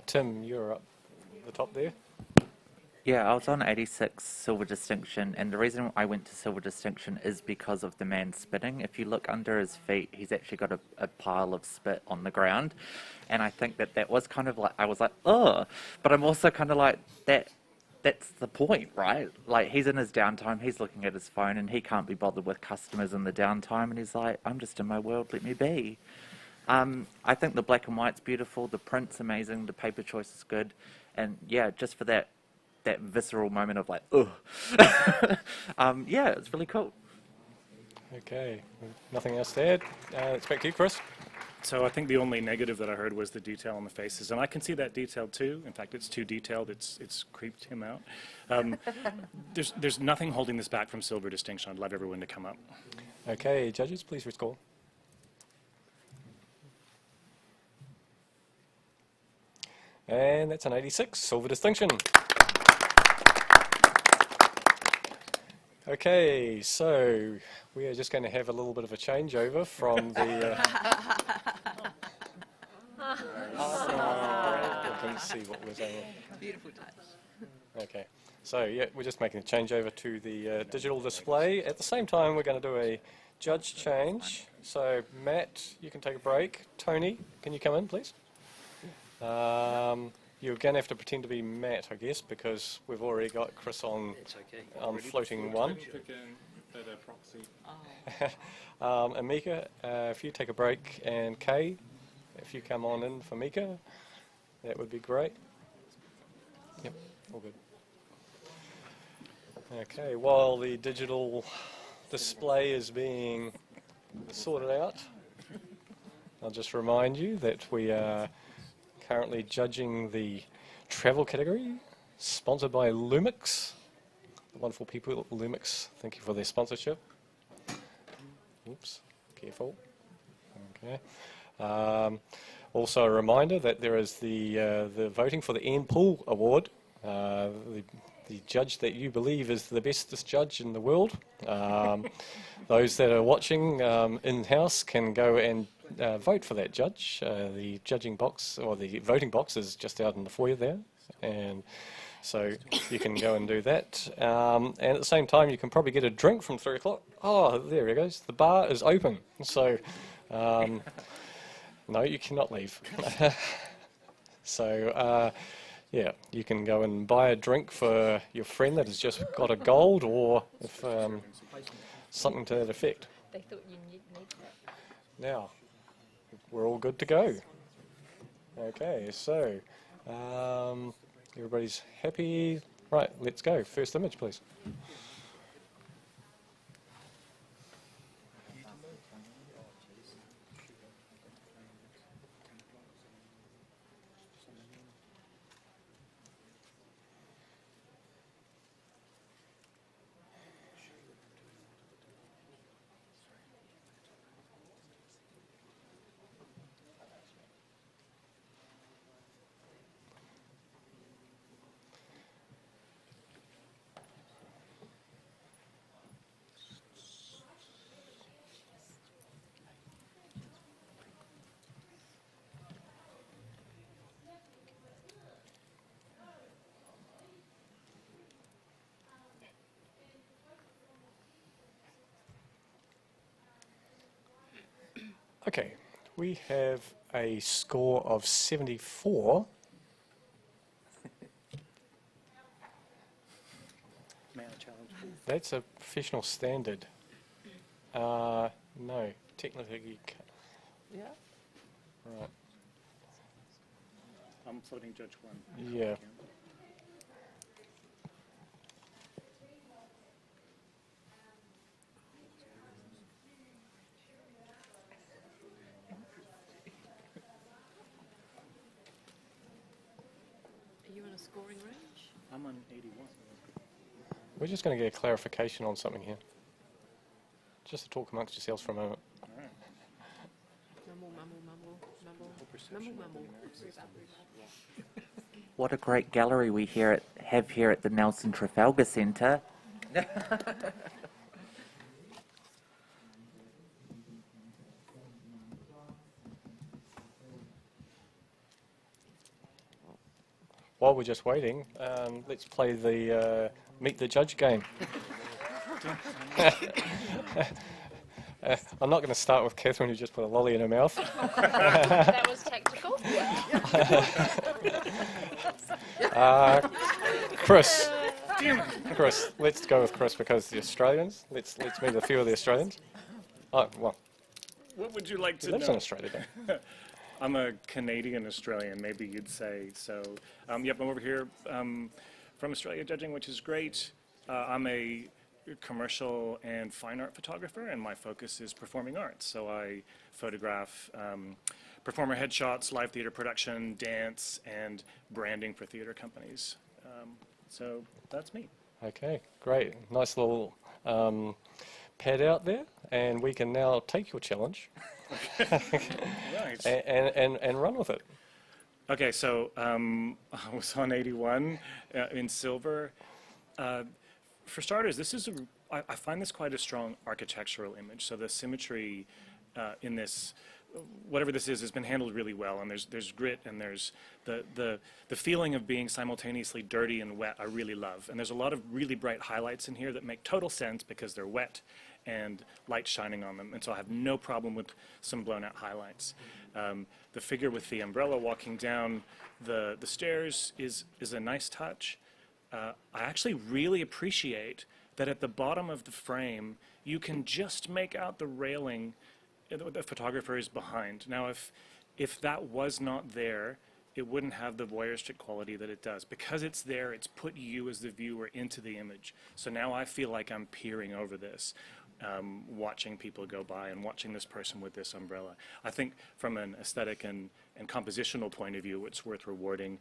Tim, you're up the top there. Yeah, I was on 86 silver distinction, and the reason I went to silver distinction is because of the man spitting. If you look under his feet, he's actually got a pile of spit on the ground, and I think that was kind of like, I was like, oh, but I'm also kind of like, that's the point, right? Like, he's in his downtime, he's looking at his phone, and he can't be bothered with customers in the downtime, and he's like, I'm just in my world, let me be. I think the black and white's beautiful, the print's amazing, the paper choice is good, and yeah, just for that visceral moment of like, ugh. Yeah, it's really cool. Okay, nothing else to add. It's back to you, Chris. So I think the only negative that I heard was the detail on the faces, and I can see that detail too. In fact, it's too detailed. It's creeped him out. There's nothing holding this back from silver distinction. I'd love everyone to come up. Okay, judges, please rescore. And that's an 86, silver distinction. Okay, so we are just going to have a little bit of a changeover from the... I couldn't see what was on. Beautiful touch. Okay, so yeah, we're just making a changeover to the digital display. At the same time, we're going to do a judge change. So Matt, you can take a break. Tony, can you come in, please? You're going to have to pretend to be Matt, I guess, because we've already got Chris on, on floating one. And Mika, if you take a break, and Kay, if you come on in for Mika, that would be great. Yep, all good. Okay, while the digital display is being sorted out, I'll just remind you that we are currently judging the travel category, sponsored by Lumix, the wonderful people at Lumix. Thank you for their sponsorship. Oops, careful. Okay. Also a reminder that there is the voting for the Ian Poole Award. The judge that you believe is the bestest judge in the world. Those that are watching in-house can go and vote for that judge. The judging box, or the voting box, is just out in the foyer there, and so you can go and do that. And at the same time, you can probably get a drink from 3 o'clock. Oh, there it goes. The bar is open. So, no, you cannot leave. So, yeah, you can go and buy a drink for your friend that has just got a gold, or if, something to that effect. They thought you need that. Now, we're all good to go. Okay, so everybody's happy. Right, let's go. First image, please. Okay, we have a score of 74. That's a professional standard. No, technically you can't. Yeah. Right. I'm floating judge 1. Yeah. you in a scoring range? I'm on 81. We're just going to get a clarification on something here. Just to talk amongst yourselves for a moment. All right. Mumble, mumble, mumble, mumble, mumble, mumble. What a great gallery we have here at the Nelson Trafalgar Centre. While we're just waiting, let's play the Meet the Judge game. I'm not going to start with Catherine, who just put a lolly in her mouth. That was tactical. Chris, let's go with Chris because the Australians. Let's meet a few of the Australians. Oh well, What would you like he to lives know? in Australia, though. I'm a Canadian Australian, maybe you'd say. So, yep, I'm over here from Australia judging, which is great. I'm a commercial and fine art photographer, and my focus is performing arts. So I photograph performer headshots, live theater production, dance, and branding for theater companies. So that's me. Okay, great. Nice little pad out there, and we can now take your challenge Right. and run with it. Okay, so I was on 81 in silver. For starters, this is I find this quite a strong architectural image. So the symmetry in this, whatever this is, has been handled really well. And there's grit, and there's the feeling of being simultaneously dirty and wet. I really love. And there's a lot of really bright highlights in here that make total sense because they're wet and light shining on them. And so I have no problem with some blown out highlights. The figure with the umbrella walking down the stairs is a nice touch. I actually really appreciate that at the bottom of the frame, you can just make out the railing the photographer is behind. Now, if that was not there, it wouldn't have the voyeuristic quality that it does. Because it's there, it's put you as the viewer into the image. So now I feel like I'm peering over this, watching people go by and watching this person with this umbrella. I think from an aesthetic and compositional point of view, it's worth rewarding.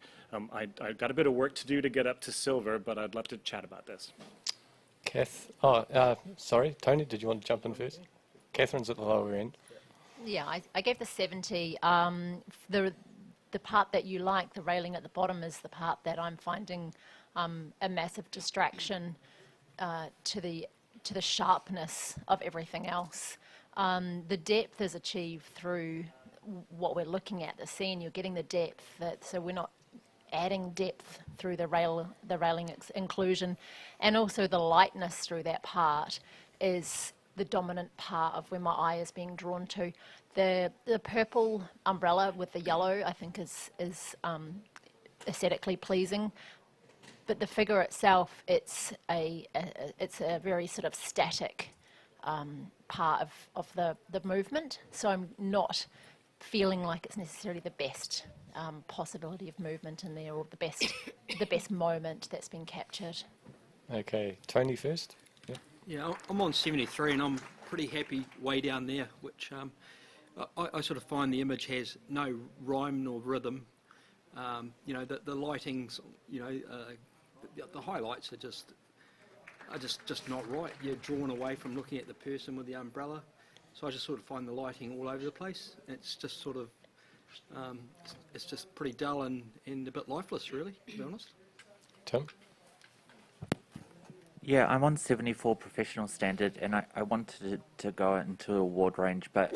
I've got a bit of work to do to get up to silver, but I'd love to chat about this. Kath, sorry, Tony, did you want to jump in first? Catherine's at the lower end. Yeah, I gave the 70. The part that you like, the railing at the bottom, is the part that I'm finding a massive distraction to the sharpness of everything else. The depth is achieved through what we're looking at, the scene. You're getting the depth, so we're not adding depth through the railing inclusion, and also the lightness through that part is the dominant part of where my eye is being drawn to. The purple umbrella with the yellow, I think, is aesthetically pleasing, but the figure itself, it's a very sort of static part of the movement. So I'm not feeling like it's necessarily the best possibility of movement in there, or the best moment that's been captured. Okay, Tony first. Yeah. Yeah, I'm on 73 and I'm pretty happy way down there, which I sort of find the image has no rhyme nor rhythm. You know, the lightings, you know, the highlights are just not right. You're drawn away from looking at the person with the umbrella. So I just sort of find the lighting all over the place. It's just sort of, it's just pretty dull and a bit lifeless, really, to be honest. Tim? Yeah, I'm on 74 professional standard, and I wanted to go into award range, but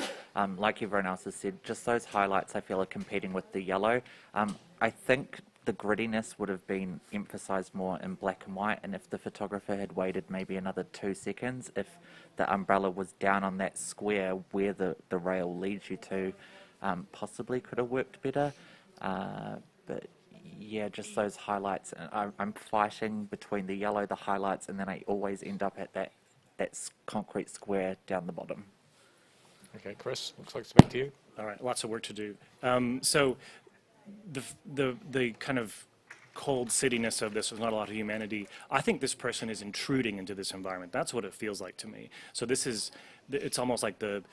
like everyone else has said, just those highlights I feel are competing with the yellow. I think the grittiness would have been emphasised more in black and white, and if the photographer had waited maybe another 2 seconds, if the umbrella was down on that square where the rail leads you to, possibly could have worked better. But yeah, just those highlights. I'm fighting between the yellow, the highlights, and then I always end up at that concrete square down the bottom. Okay, Chris, looks like it's back to you. All right, lots of work to do. So the kind of cold cityness of this, with not a lot of humanity, I think this person is intruding into this environment. That's what it feels like to me. So this is, it's almost like the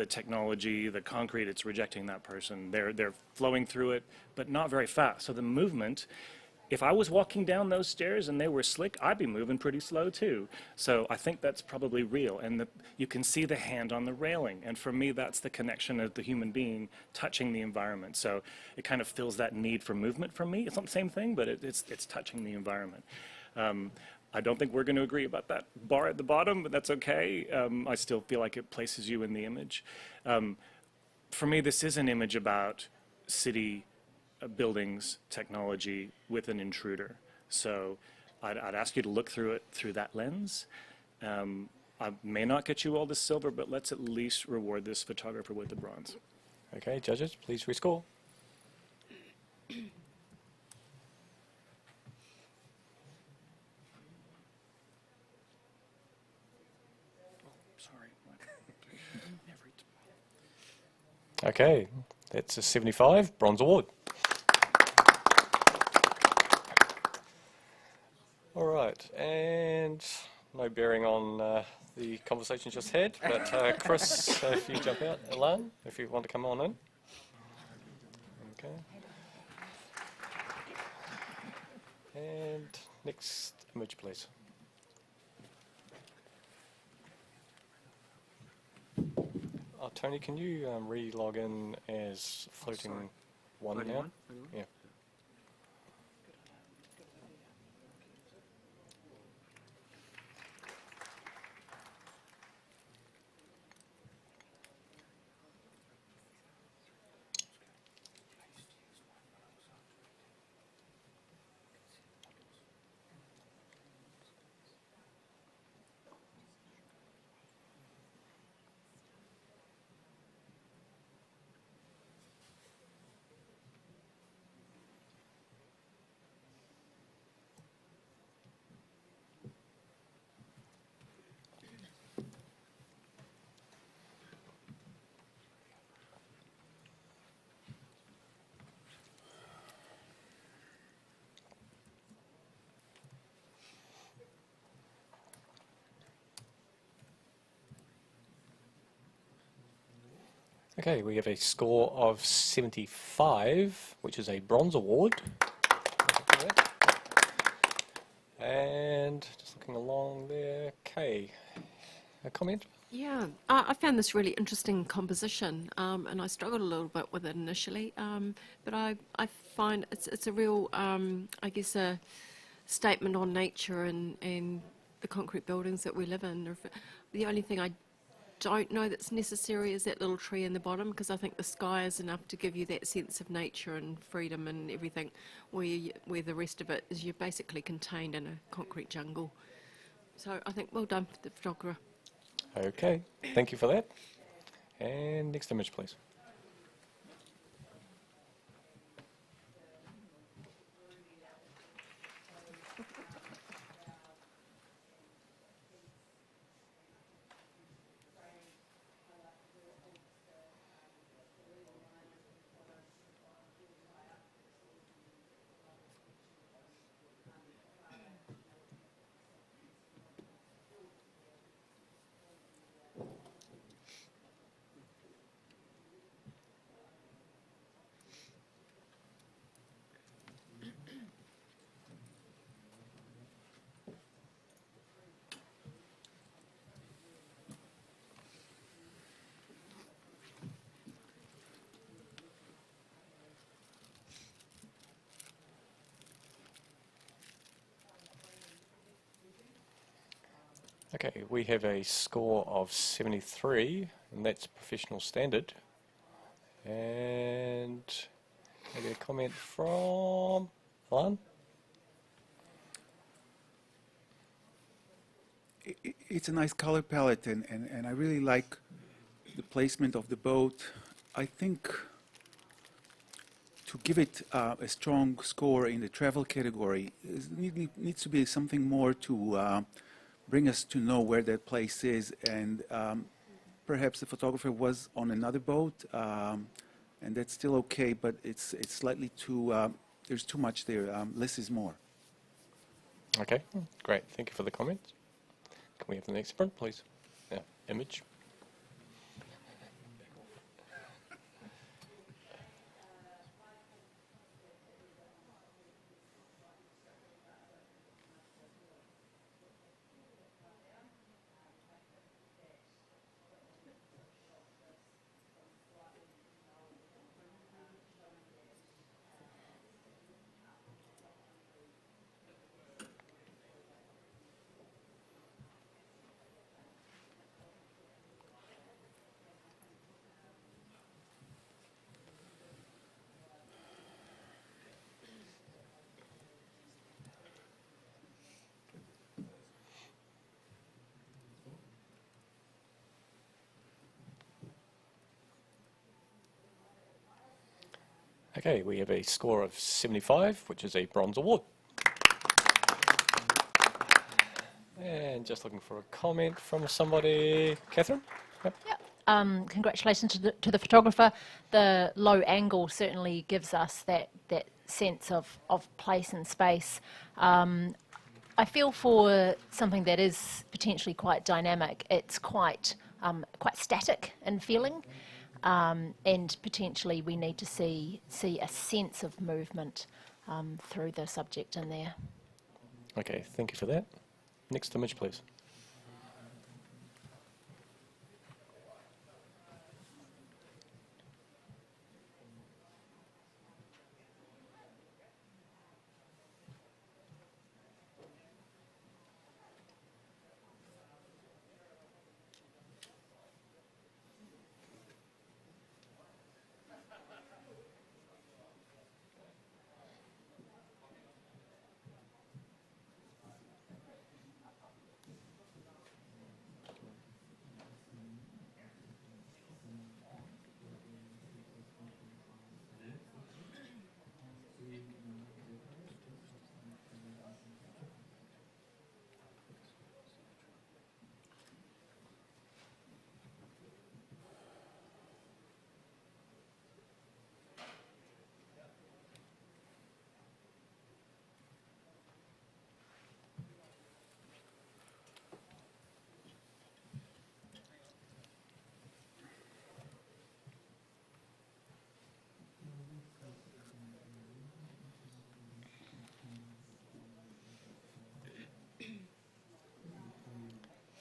technology, the concrete, it's rejecting that person. They're flowing through it, but not very fast. So the movement if I was walking down those stairs and they were slick, I'd be moving pretty slow too. So I think that's probably real. And you can see the hand on the railing. And for me, that's the connection of the human being touching the environment. So it kind of fills that need for movement for me. It's not the same thing, but it's touching the environment. I don't think we're going to agree about that bar at the bottom, but that's okay. I still feel like it places you in the image. For me, this is an image about city buildings, technology with an intruder. So I'd ask you to look through it through that lens. I may not get you all the silver, but let's at least reward this photographer with the bronze. Okay, judges, please rescore. Sorry. Okay, that's a 75, bronze award. All right, and no bearing on the conversation just had, but Chris, if you jump out, Elan, if you want to come on in. Okay. And next image, please. Tony, can you re-log in as floating one Floating now? one? Yeah. Okay, we have a score of 75, which is a bronze award. And just looking along there, Kay, a comment? Yeah, I found this really interesting composition, and I struggled a little bit with it initially, but I find it's a real, I guess, a statement on nature and the concrete buildings that we live in. The only thing I don't know that's necessary is that little tree in the bottom, because I think the sky is enough to give you that sense of nature and freedom and everything, where the rest of it is you're basically contained in a concrete jungle. So I think well done for the photographer. Okay, thank you for that. And next image, please. Okay, we have a score of 73, and that's professional standard. And maybe a comment from Alan? It's a nice color palette, and I really like the placement of the boat. I think to give it a strong score in the travel category, needs to be something more to bring us to know where that place is, and perhaps the photographer was on another boat, and that's still okay, but it's slightly too, there's too much there. Less is more. Okay, great. Thank you for the comments. Can we have the next print, please? Yeah, image. Okay, we have a score of 75, which is a bronze award. And just looking for a comment from somebody. Catherine? Yep. Congratulations to the photographer. The low angle certainly gives us that sense of place and space. I feel for something that is potentially quite dynamic, it's quite static in feeling, and potentially we need to see a sense of movement through the subject in there. Okay, thank you for that. Next image, please.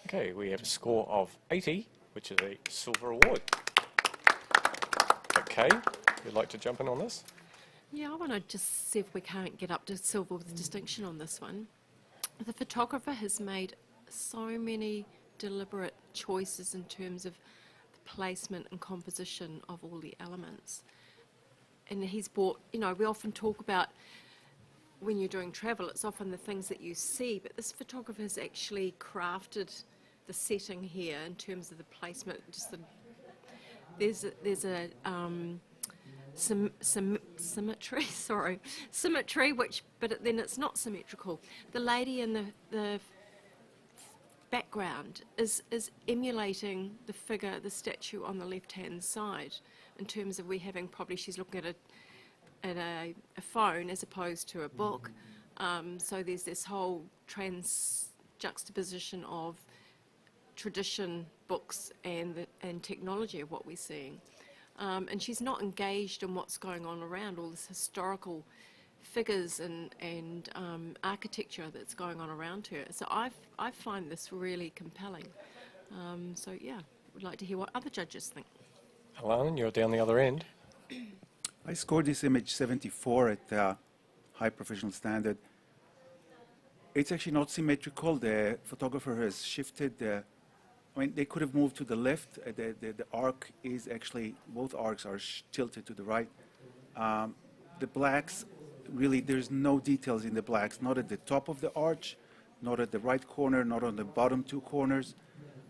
Okay, we have a score of 80, which is a silver award. Okay, you'd like to jump in on this? Yeah, I want to just see if we can't get up to silver with distinction on this one. The photographer has made so many deliberate choices in terms of the placement and composition of all the elements. And he's brought, you know, we often talk about when you're doing travel, it's often the things that you see, but this photographer has actually crafted the setting here in terms of the placement. Just there's a symmetry, symmetry, but then it's not symmetrical. The lady in the background is emulating the figure, the statue on the left-hand side, in terms of she's looking at a phone as opposed to a book. So there's this whole juxtaposition of tradition, books, and technology of what we're seeing. And she's not engaged in what's going on around, all this historical figures and architecture that's going on around her. So I find this really compelling. So yeah, would like to hear what other judges think. Alan, you're down the other end. I scored this image 74 at high professional standard. It's actually not symmetrical. The photographer has shifted they could have moved to the left. The arc is actually, both arcs are tilted to the right. The blacks, really, there's no details in the blacks, not at the top of the arch, not at the right corner, not on the bottom two corners.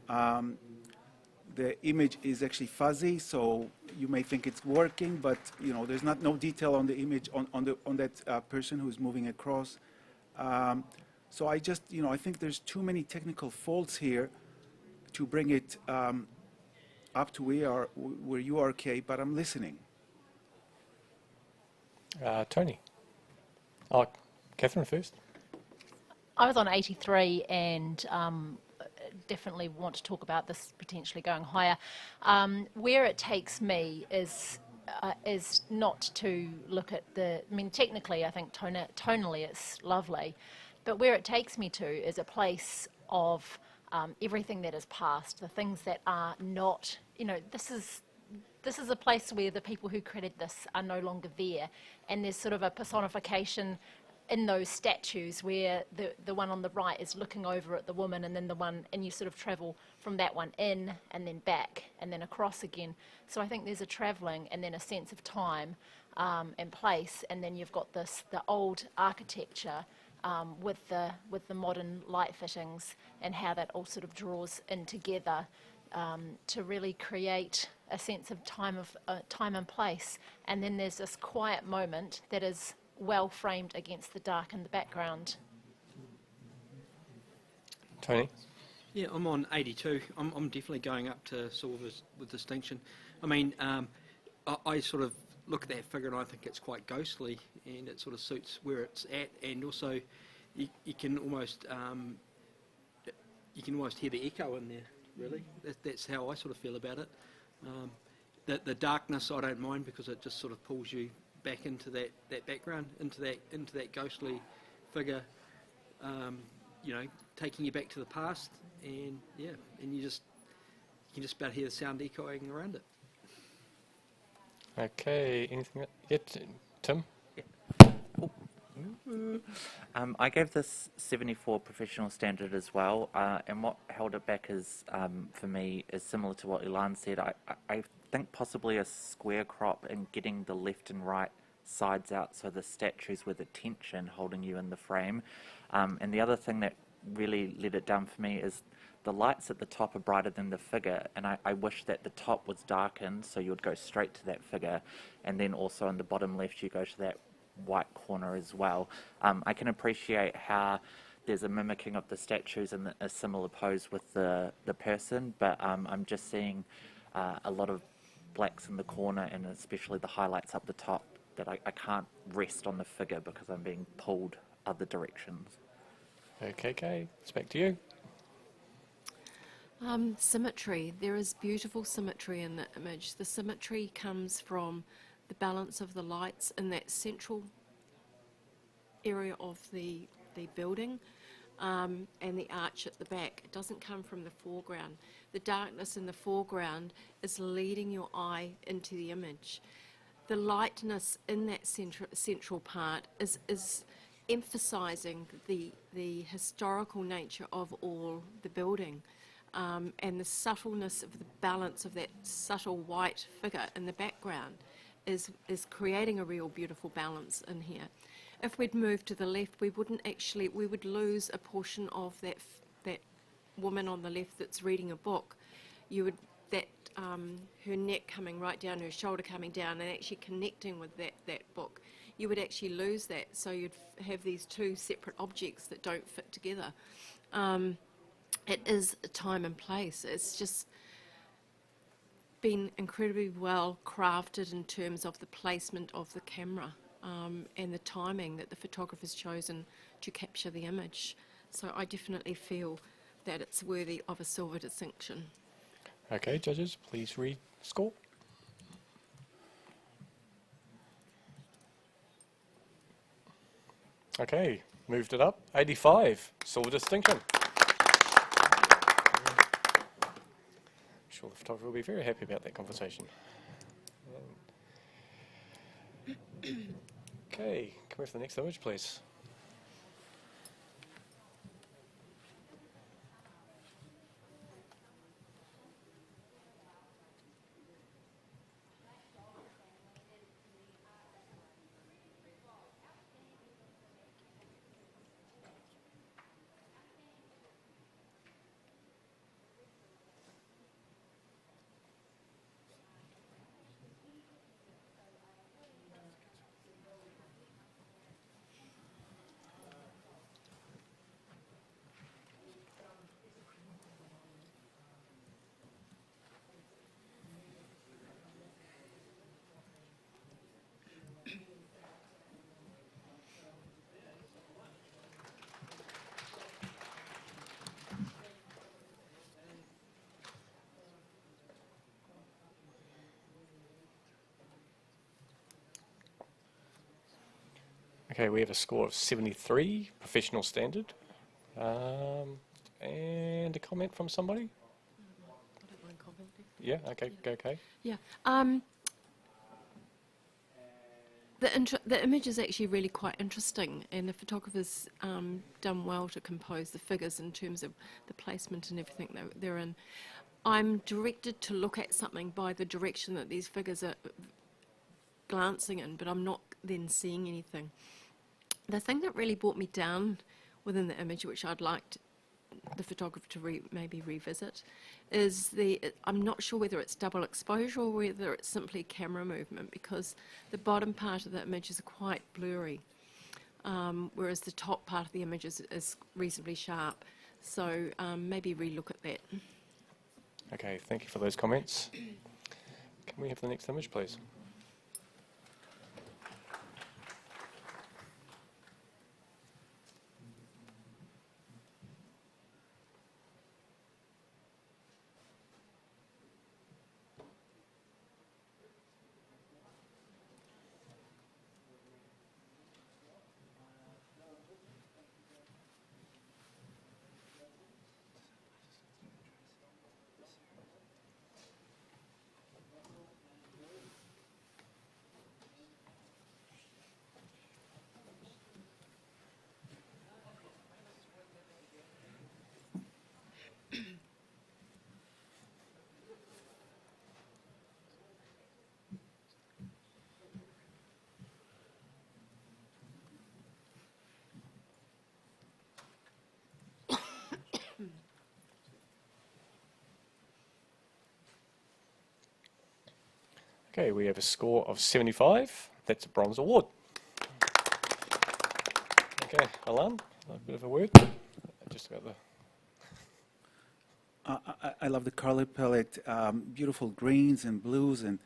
The image is actually fuzzy, so you may think it's working, but there's no detail on the image on that person who's moving across. So I just, I think there's too many technical faults here to bring it up to where you are, Kay, but I'm listening. Tony. Catherine first. I was on 83 and definitely want to talk about this potentially going higher. Where it takes me is not to look at technically I think tonally it's lovely, but where it takes me to is a place of everything that is past, the things that are not, this is a place where the people who created this are no longer there, and there's sort of a personification in those statues where the one on the right is looking over at the woman, and then and you sort of travel from that one in and then back and then across again. So I think there's a travelling and then a sense of time and place, and then you've got the old architecture with the modern light fittings and how that all sort of draws in together to really create a sense of time and place, and then there's this quiet moment that is well framed against the dark in the background. Tony? Yeah, I'm on 82. I'm definitely going up to silver with distinction. I mean, I sort of look at that figure and I think it's quite ghostly, and it sort of suits where it's at, and also you can almost hear the echo in there. Really, that's how I sort of feel about it. The darkness I don't mind, because it just sort of pulls you back into that background, into that ghostly figure. Taking you back to the past, and you can just about hear the sound echoing around it. Okay, anything yet? Tim? I gave this 74 professional standard as well, and what held it back is, for me, is similar to what Ilan said. I think possibly a square crop and getting the left and right sides out so the statues with the tension holding you in the frame. And the other thing that really let it down for me is the lights at the top are brighter than the figure, and I wish that the top was darkened so you would go straight to that figure, and then also in the bottom left you go to that white corner as well. I can appreciate how there's a mimicking of the statues and a similar pose with the person, but I'm just seeing a lot of blacks in the corner, and especially the highlights up the top, that I can't rest on the figure because I'm being pulled other directions. Okay, it's back to you. Symmetry. There is beautiful symmetry in the image. The symmetry comes from the balance of the lights in that central area of the building, and the arch at the back. It doesn't come from the foreground. The darkness in the foreground is leading your eye into the image. The lightness in that central part is emphasising the historical nature of all the building, and the subtleness of the balance of that subtle white figure in the background is creating a real beautiful balance in here. If we'd moved to the left, we would lose a portion of that woman on the left that's reading a book. Her neck coming right down, her shoulder coming down, and actually connecting with that book. You would actually lose that, so you'd have these two separate objects that don't fit together. It is a time and place. It's just been incredibly well crafted in terms of the placement of the camera, and the timing that the photographer's chosen to capture the image. So I definitely feel that it's worthy of a silver distinction. Okay, judges, please read the score. Okay, moved it up. 85, silver distinction. I'm sure the photographer will be very happy about that conversation. Okay, come here for the next image, please. Okay, we have a score of 73, professional standard. And a comment from somebody? I don't mind commenting. Yeah, okay, Yeah. okay. Yeah. The image is actually really quite interesting, and the photographer's done well to compose the figures in terms of the placement and everything that they're in. I'm directed to look at something by the direction that these figures are glancing in, but I'm not then seeing anything. The thing that really brought me down within the image, which I'd like the photographer to maybe revisit is I'm not sure whether it's double exposure or whether it's simply camera movement, because the bottom part of the image is quite blurry, whereas the top part of the image is reasonably sharp. So maybe relook at that. Okay, thank you for those comments. Can we have the next image, please? Okay, we have a score of 75. That's a bronze award. Okay, Alan, a bit of a word. Just about the... I love the color palette, beautiful greens and blues, and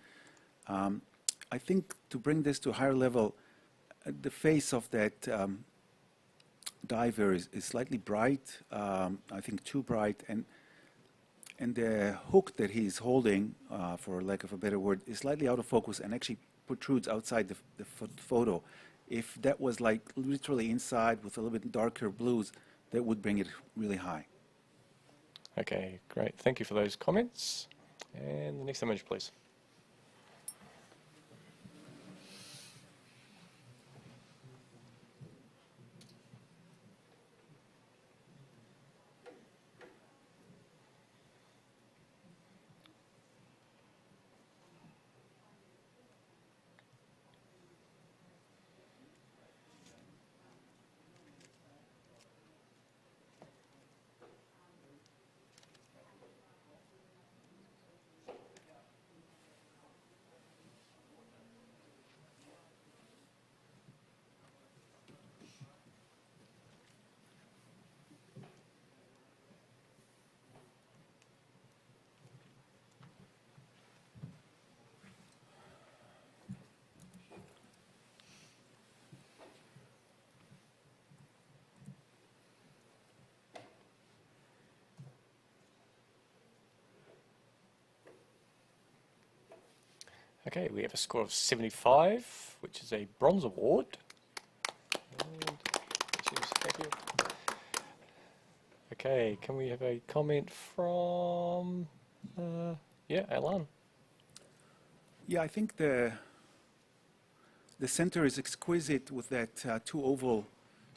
I think to bring this to a higher level, the face of that diver is slightly bright, I think too bright, and the hook that he's holding, for lack of a better word, is slightly out of focus and actually protrudes outside the photo. If that was like literally inside with a little bit darker blues, that would bring it really high. Okay, great. Thank you for those comments. And the next image, please. Okay, we have a score of 75, which is a bronze award. And she's happy. Okay, can we have a comment from, yeah, Alan? Yeah, I think the center is exquisite with that two oval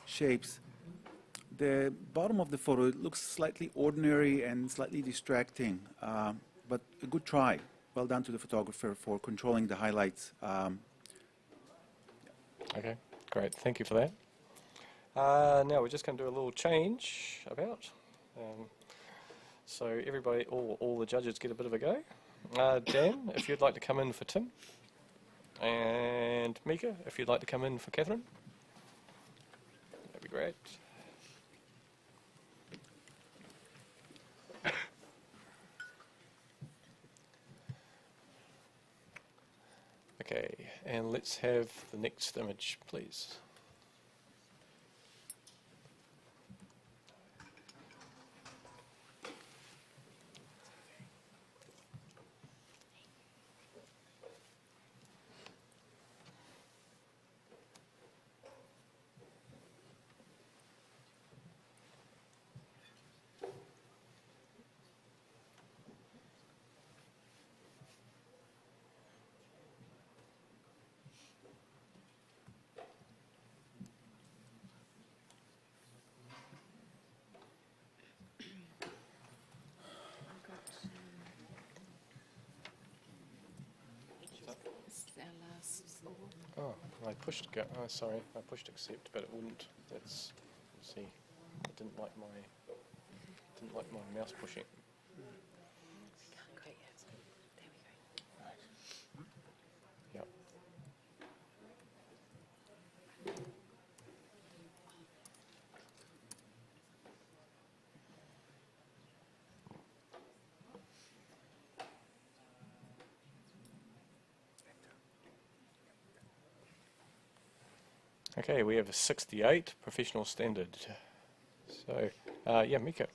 shapes. The bottom of the photo looks slightly ordinary and slightly distracting, but a good try. Well done to the photographer for controlling the highlights. Okay, great. Thank you for that. Now we're just going to do a little change about. So everybody, all the judges get a bit of a go. Dan, if you'd like to come in for Tim. And Mika, if you'd like to come in for Catherine. That'd be great. Okay, and let's have the next image, please. Oh, I pushed go. Oh, sorry, I pushed accept, but it wouldn't. That's. Let's see. It didn't like my. Didn't like my mouse pushing. Yep. Okay, we have a 68 professional standard. So, yeah, Mika.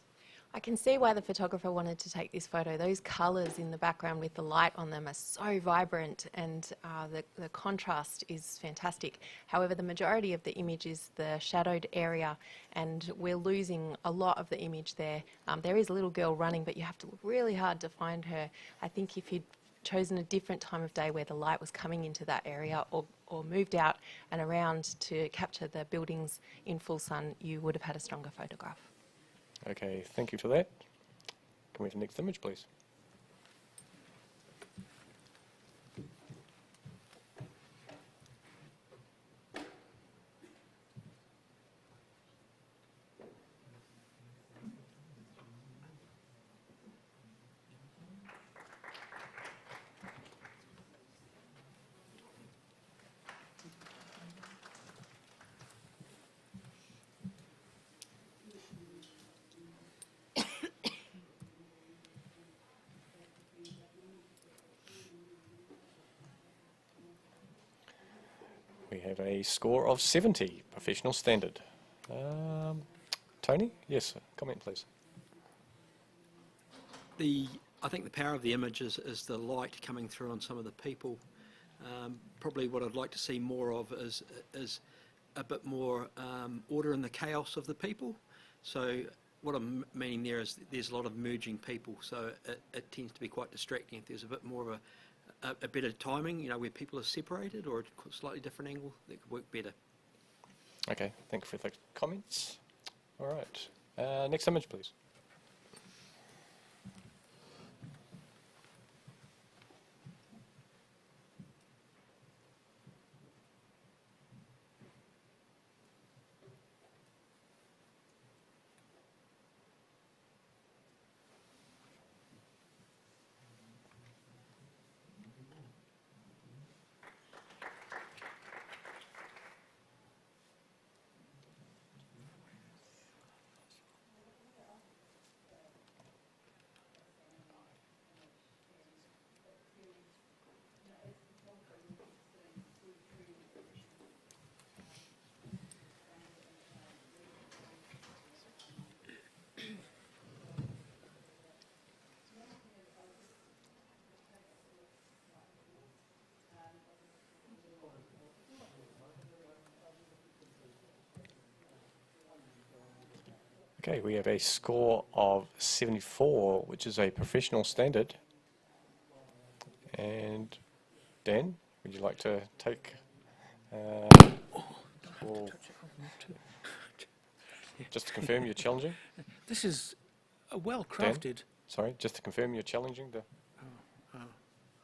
I can see why the photographer wanted to take this photo. Those colours in the background with the light on them are so vibrant, and the contrast is fantastic. However, the majority of the image is the shadowed area, and we're losing a lot of the image there. There is a little girl running, but you have to look really hard to find her. I think if you'd chosen a different time of day where the light was coming into that area, or moved out and around to capture the buildings in full sun, you would have had a stronger photograph. Okay, thank you for that. Can we have the next image, please? We have a score of 70, professional standard. Tony? Yes, comment please. I think the power of the image is the light coming through on some of the people. Probably what I'd like to see more of is a bit more order in the chaos of the people. So what I'm meaning there is there's a lot of merging people, so it tends to be quite distracting. If there's a bit more of a better timing, you know, where people are separated, or a slightly different angle, that could work better. Okay, thank you for the comments. All right, next image please. Okay, we have a score of 74, which is a professional standard. And Dan, would you like to take just to confirm you're challenging? This is a well-crafted... Dan, sorry, just to confirm you're challenging the...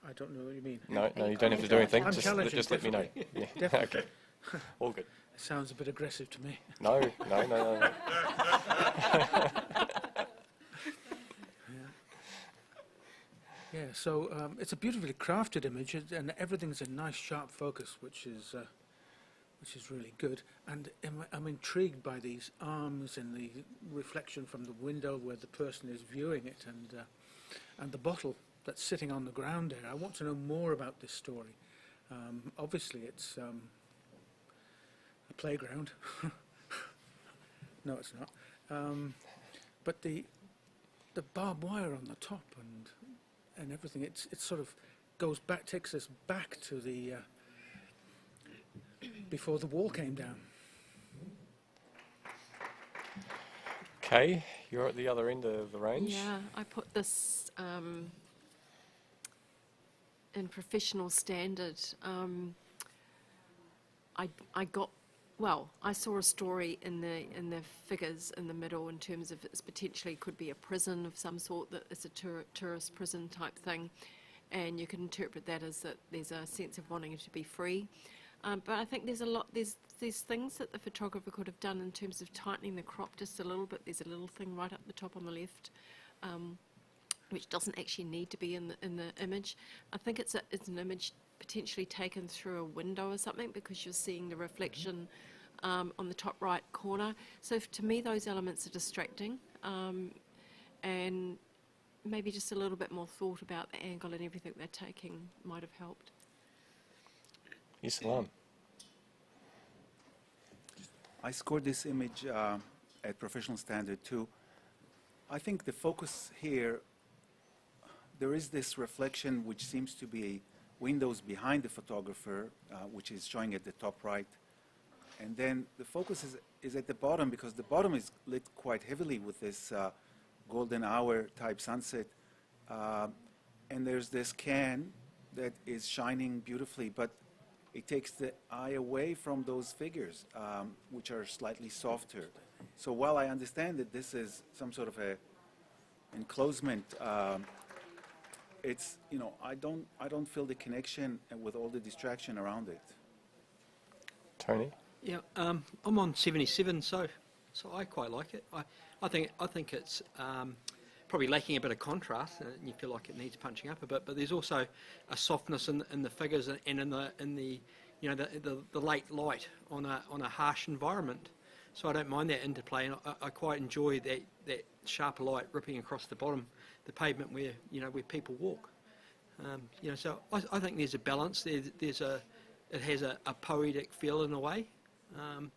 I don't know what you mean. No, you don't have to do anything. I'm Just let me know. Yeah. Definitely. Okay, all good. It sounds a bit aggressive to me. No. Yeah, so it's a beautifully crafted image, and everything's in nice sharp focus, which is really good. And I'm intrigued by these arms and the reflection from the window where the person is viewing it, and the bottle that's sitting on the ground there. I want to know more about this story. Obviously, it's a playground. No, it's not. But the barbed wire on the top and everything, it sort of goes back, takes us back to the before the wall came down. Okay, you're at the other end of the range. Yeah, I put this in professional standard. I saw a story in the figures in the middle in terms of it's potentially could be a prison of some sort, that it's a tourist prison type thing, and you can interpret that as that there's a sense of wanting to be free. But I think there's there's things that the photographer could have done in terms of tightening the crop just a little bit. There's a little thing right up the top on the left, which doesn't actually need to be in the image. I think it's an image potentially taken through a window or something, because you're seeing the reflection on the top right corner. So to me, those elements are distracting, and maybe just a little bit more thought about the angle and everything they're taking might have helped. Yes, Alon. I scored this image at professional standard too. I think the focus here, there is this reflection which seems to be windows behind the photographer, which is showing at the top right. And then the focus is at the bottom, because the bottom is lit quite heavily with this golden hour type sunset. And there's this can that is shining beautifully, but it takes the eye away from those figures, which are slightly softer. So while I understand that this is some sort of a enclosement, it's, you know, I don't feel the connection with all the distraction around it. Tony? Yeah, I'm on 77, so I quite like it. I think it's probably lacking a bit of contrast, and you feel like it needs punching up a bit. But there's also a softness in the figures and in the you know the late light on a harsh environment. So I don't mind that interplay, and I quite enjoy that sharper light ripping across the bottom, the pavement where where people walk. So I think there's a balance. It has a poetic feel in a way. I'm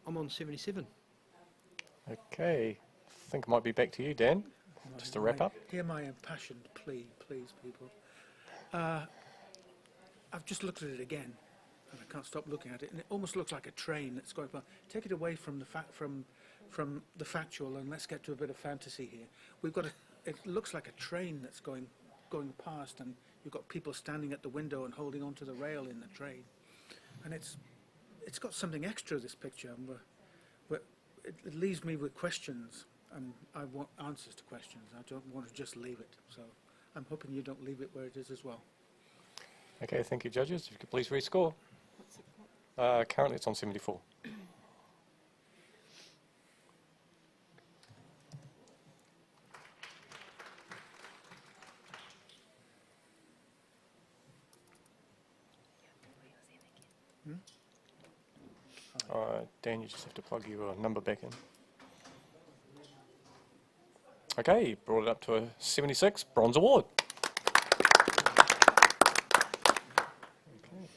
on 77. Okay, I think it might be back to you, Dan, just to wrap up. Hear my impassioned plea, please, people. I've just looked at it again, and I can't stop looking at it, and it almost looks like a train that's going by. Take it away from the factual, and let's get to a bit of fantasy here. It looks like a train that's going past, and you've got people standing at the window and holding onto the rail in the train, and it's got something extra, this picture, and it leaves me with questions, and I want answers to questions. I don't want to just leave it, so I'm hoping you don't leave it where it is as well. Okay, thank you, judges. If you could please rescore. Currently it's on 74. Dan, you just have to plug your number back in. Okay, brought it up to a 76, bronze award. Okay.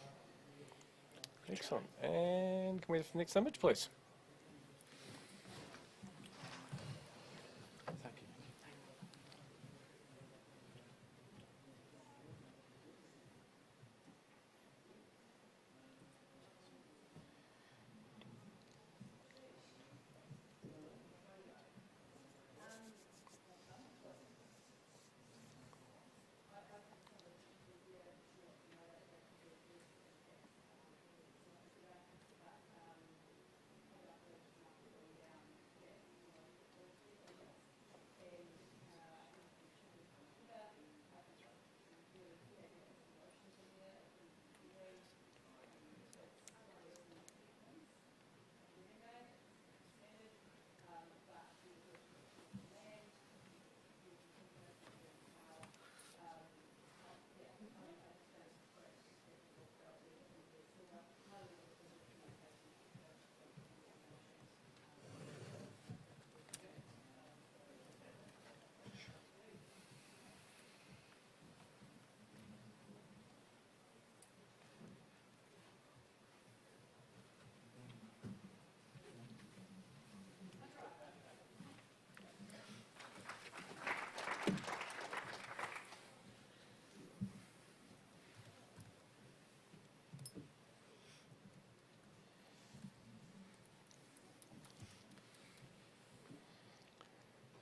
Excellent. And can we have the next image, please? Thank you.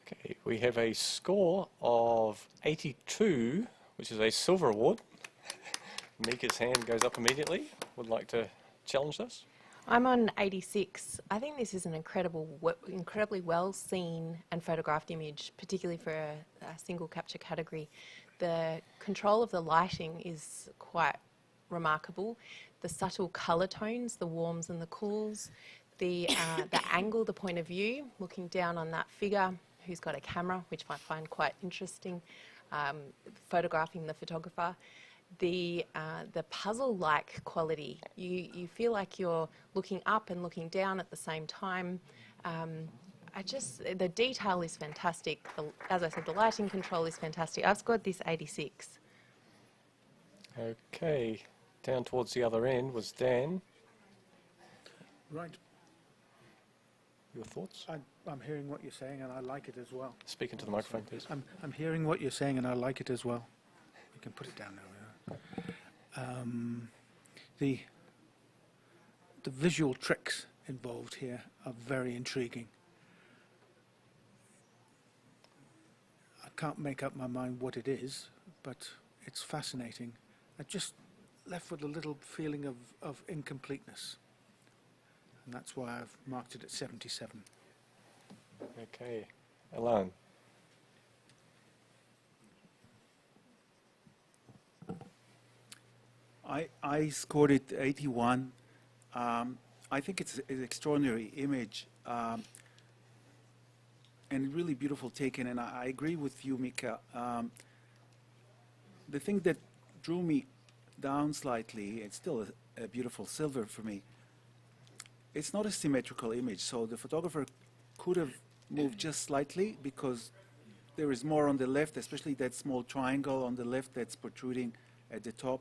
Okay, we have a score of 82, which is a silver award. Mika's hand goes up immediately. Would like to challenge this? I'm on 86. I think this is an incredibly well seen and photographed image, particularly for a single capture category. The control of the lighting is quite remarkable. the subtle colour tones, the warms and the cools, the angle, the point of view, looking down on that figure who's got a camera, which I find quite interesting, photographing the photographer. The puzzle-like quality. You feel like you're looking up and looking down at the same time. The detail is fantastic. As I said, the lighting control is fantastic. I've scored this 86. Okay, down towards the other end was Dan. Right. Your thoughts? I'm hearing what you're saying, and I like it as well. Speak into the microphone, please. I'm hearing what you're saying, and I like it as well. You can put it down now. The visual tricks involved here are very intriguing. I can't make up my mind what it is, but it's fascinating. I'm just left with a little feeling of incompleteness, and that's why I've marked it at 77. Okay, Alan. I scored it 81. I think it's an extraordinary image and really beautiful taken, and I agree with you, Mika. The thing that drew me down slightly, it's still a beautiful silver for me, it's not a symmetrical image, so the photographer could have moved just slightly because there is more on the left, especially that small triangle on the left that's protruding at the top.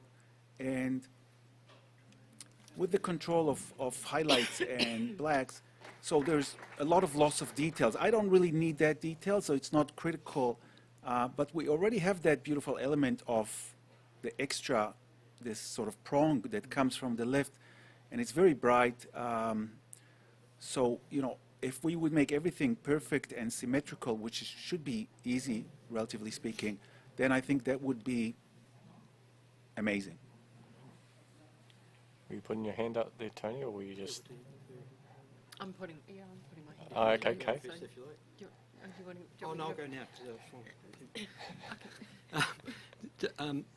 And with the control of highlights and blacks, so there's a lot of loss of details. I don't really need that detail, so it's not critical, but we already have that beautiful element of the extra, this sort of prong that comes from the left, and it's very bright. So, you know, if we would make everything perfect and symmetrical, which should be easy, relatively speaking, then I think that would be amazing. Were you putting your hand up there, Tony, or were you just... I'm putting my hand Oh, up. okay, okay. I'll go now.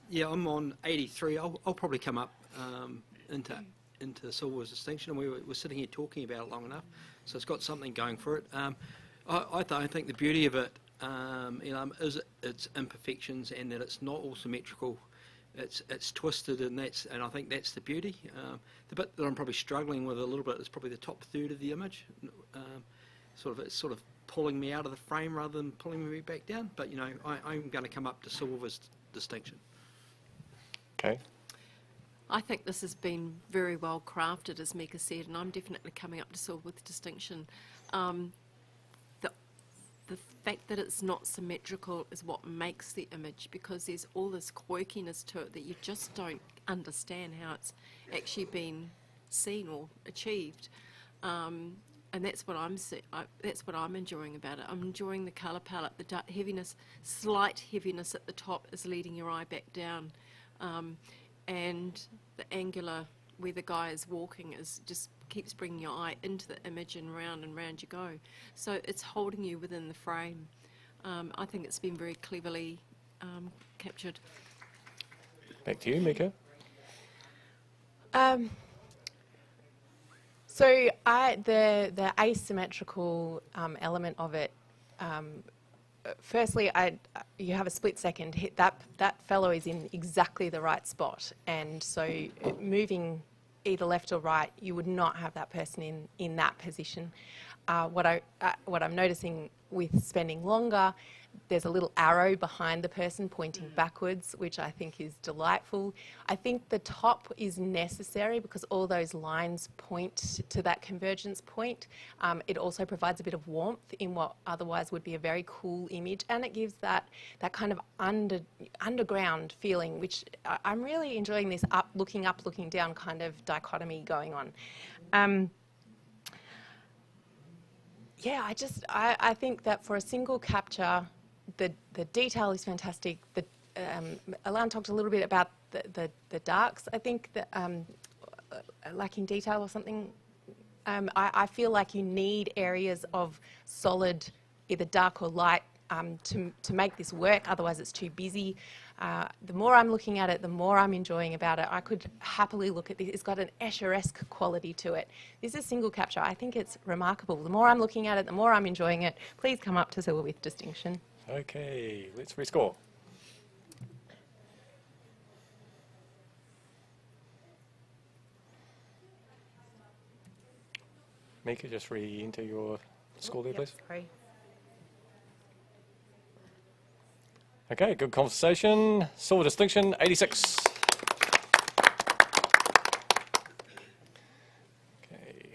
Yeah, I'm on 83. I'll probably come up into Silver's distinction, and we're sitting here talking about it long enough, so it's got something going for it. I think the beauty of it, is its imperfections and that it's not all symmetrical. It's twisted, and I think that's the beauty. The bit that I'm probably struggling with a little bit is probably the top third of the image. It's sort of pulling me out of the frame rather than pulling me back down. But I'm going to come up to Silver's distinction. Okay. I think this has been very well crafted, as Mika said, and I'm definitely coming up to Silver with distinction. The fact that it's not symmetrical is what makes the image, because there's all this quirkiness to it that you just don't understand how it's actually been seen or achieved. And that's what I'm enjoying about it. I'm enjoying the colour palette, the dark heaviness, slight heaviness at the top is leading your eye back down, and the angular where the guy is walking is just keeps bringing your eye into the image, and round you go. So it's holding you within the frame. I think it's been very cleverly captured. Back to you, Mika. So the asymmetrical element of it. Firstly, you have a split second. That fellow is in exactly the right spot, and so moving either left or right, you would not have that person in that position. What I'm noticing with spending longer, there's a little arrow behind the person pointing backwards, which I think is delightful. I think the top is necessary because all those lines point to that convergence point. It also provides a bit of warmth in what otherwise would be a very cool image, and it gives that kind of underground feeling, which I'm really enjoying, this looking up, looking down kind of dichotomy going on. Yeah, I think that for a single capture, the detail is fantastic. Alan talked a little bit about the darks. I think that lacking detail or something. I feel like you need areas of solid, either dark or light to make this work, otherwise it's too busy. The more I'm looking at it, the more I'm enjoying about it. I could happily look at this. It's got an Escher-esque quality to it. This is single capture. I think it's remarkable. The more I'm looking at it, the more I'm enjoying it. Please come up to silver with distinction. Okay, let's rescore. Mika, just re-enter your score there, please. Sorry. Okay, good conversation. Silver distinction, 86. Okay.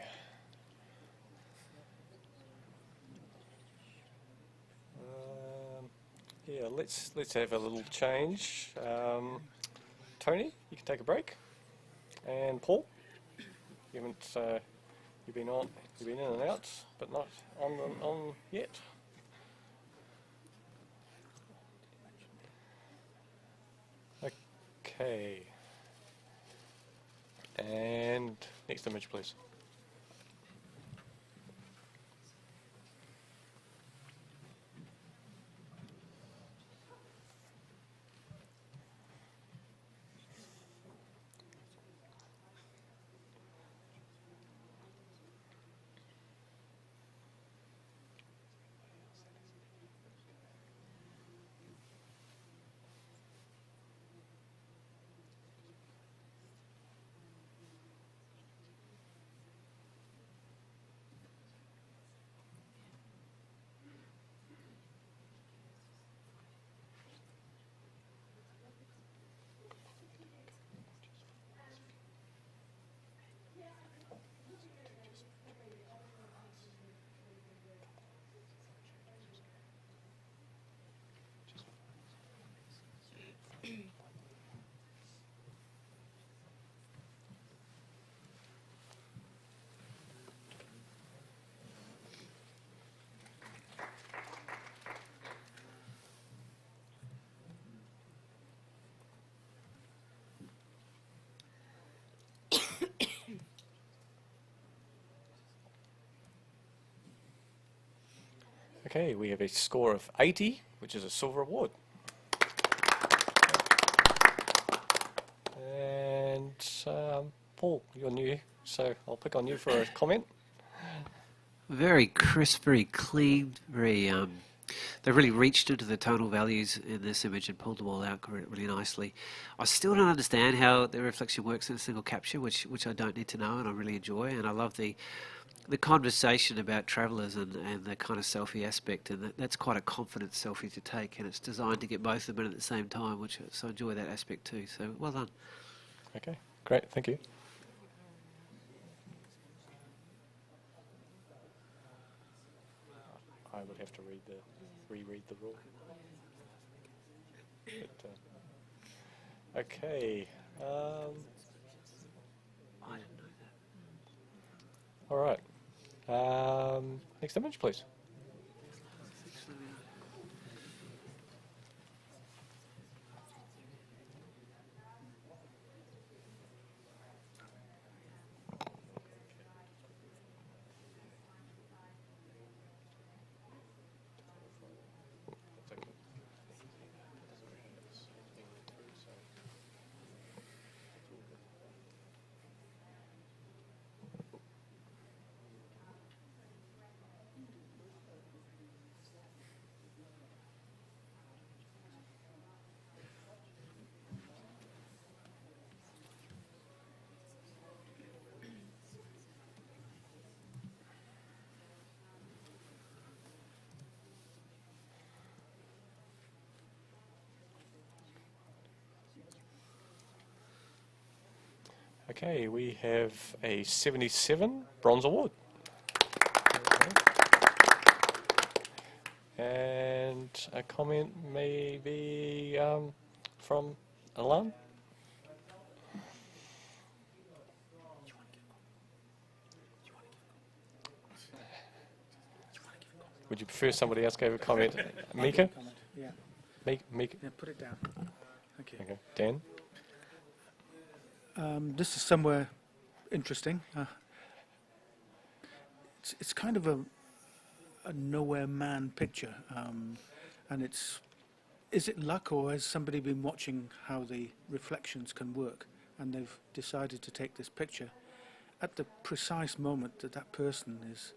Yeah, let's have a little change. Tony, you can take a break, and Paul, you haven't. You've been in and out, but not on yet. Okay. And next image, please. Okay, we have a score of 80, which is a silver award. And Paul, you're new, so I'll pick on you for a comment. Very crisp, very clean, very. They've really reached into the tonal values in this image and pulled them all out really nicely. I still don't understand how the reflection works in a single capture, which I don't need to know, and I really enjoy. And I love the conversation about travellers and the kind of selfie aspect, and that's quite a confident selfie to take, and it's designed to get both of them in at the same time, which so I enjoy that aspect too. So well done. Okay, great, thank you. I would have to reread the rule. But, okay. I didn't know that. All right. Next image, please. Okay, we have a 77 bronze award. And a comment maybe from Alan? Would you prefer somebody else gave a comment? Mika? Yeah. Mika? Yeah, put it down. Okay. Okay. Dan? This is somewhere interesting. It's kind of a nowhere man picture. And is it luck, or has somebody been watching how the reflections can work, and they've decided to take this picture at the precise moment that that person is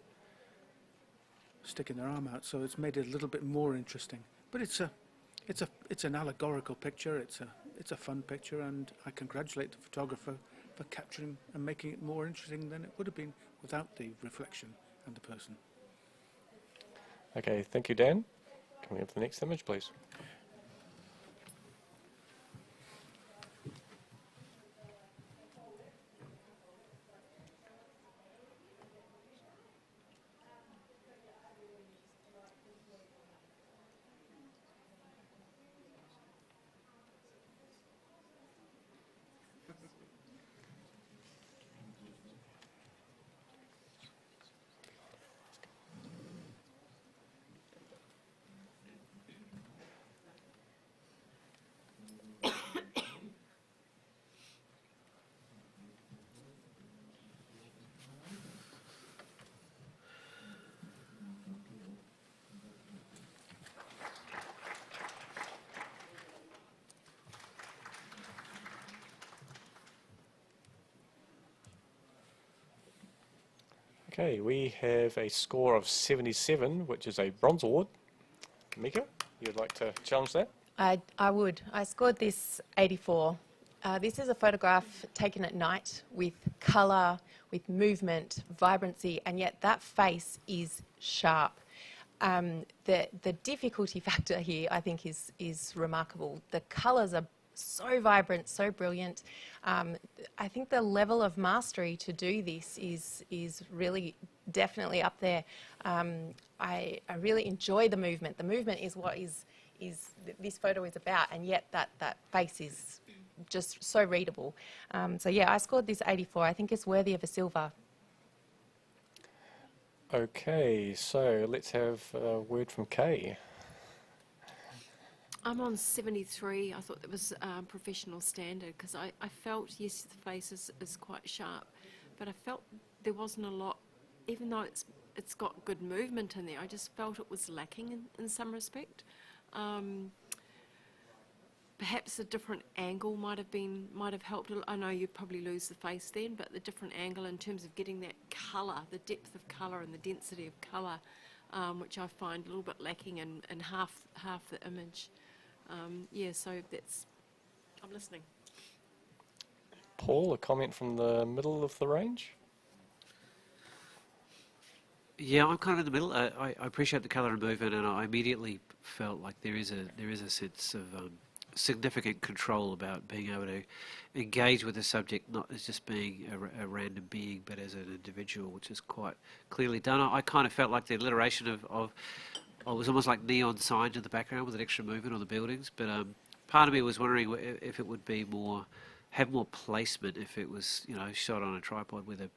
sticking their arm out? So it's made it a little bit more interesting. But it's an allegorical picture. It's a fun picture, and I congratulate the photographer for capturing and making it more interesting than it would have been without the reflection and the person. Okay, thank you, Dan. Can we have the next image, please? Okay, we have a score of 77, which is a bronze award. Mika, you'd like to challenge that? I would. I scored this 84. This is a photograph taken at night with colour, with movement, vibrancy, and yet that face is sharp. The difficulty factor here, I think, is remarkable. The colours are so vibrant, so brilliant. I think the level of mastery to do this is really definitely up there. I really enjoy the movement. The movement is what this photo is about, and yet that face is just so readable. So yeah, I scored this 84. I think it's worthy of a silver. Okay, so let's have a word from Kay. I'm on 73. I thought that was professional standard because I felt, yes, the face is quite sharp, but I felt there wasn't a lot, even though it's got good movement in there, I just felt it was lacking in some respect. Perhaps a different angle might have helped. I know you'd probably lose the face then, but the different angle in terms of getting that colour, the depth of colour and the density of colour, which I find a little bit lacking in half the image. Yeah, so I'm listening. Paul, a comment from the middle of the range? Yeah, I'm kind of in the middle. I appreciate the colour and movement, and I immediately felt like there is a sense of significant control about being able to engage with the subject, not as just being a random being, but as an individual, which is quite clearly done. I kind of felt like the alliteration of it was almost like neon signs in the background with an extra movement on the buildings, but part of me was wondering if it would be have more placement if it was, shot on a tripod with the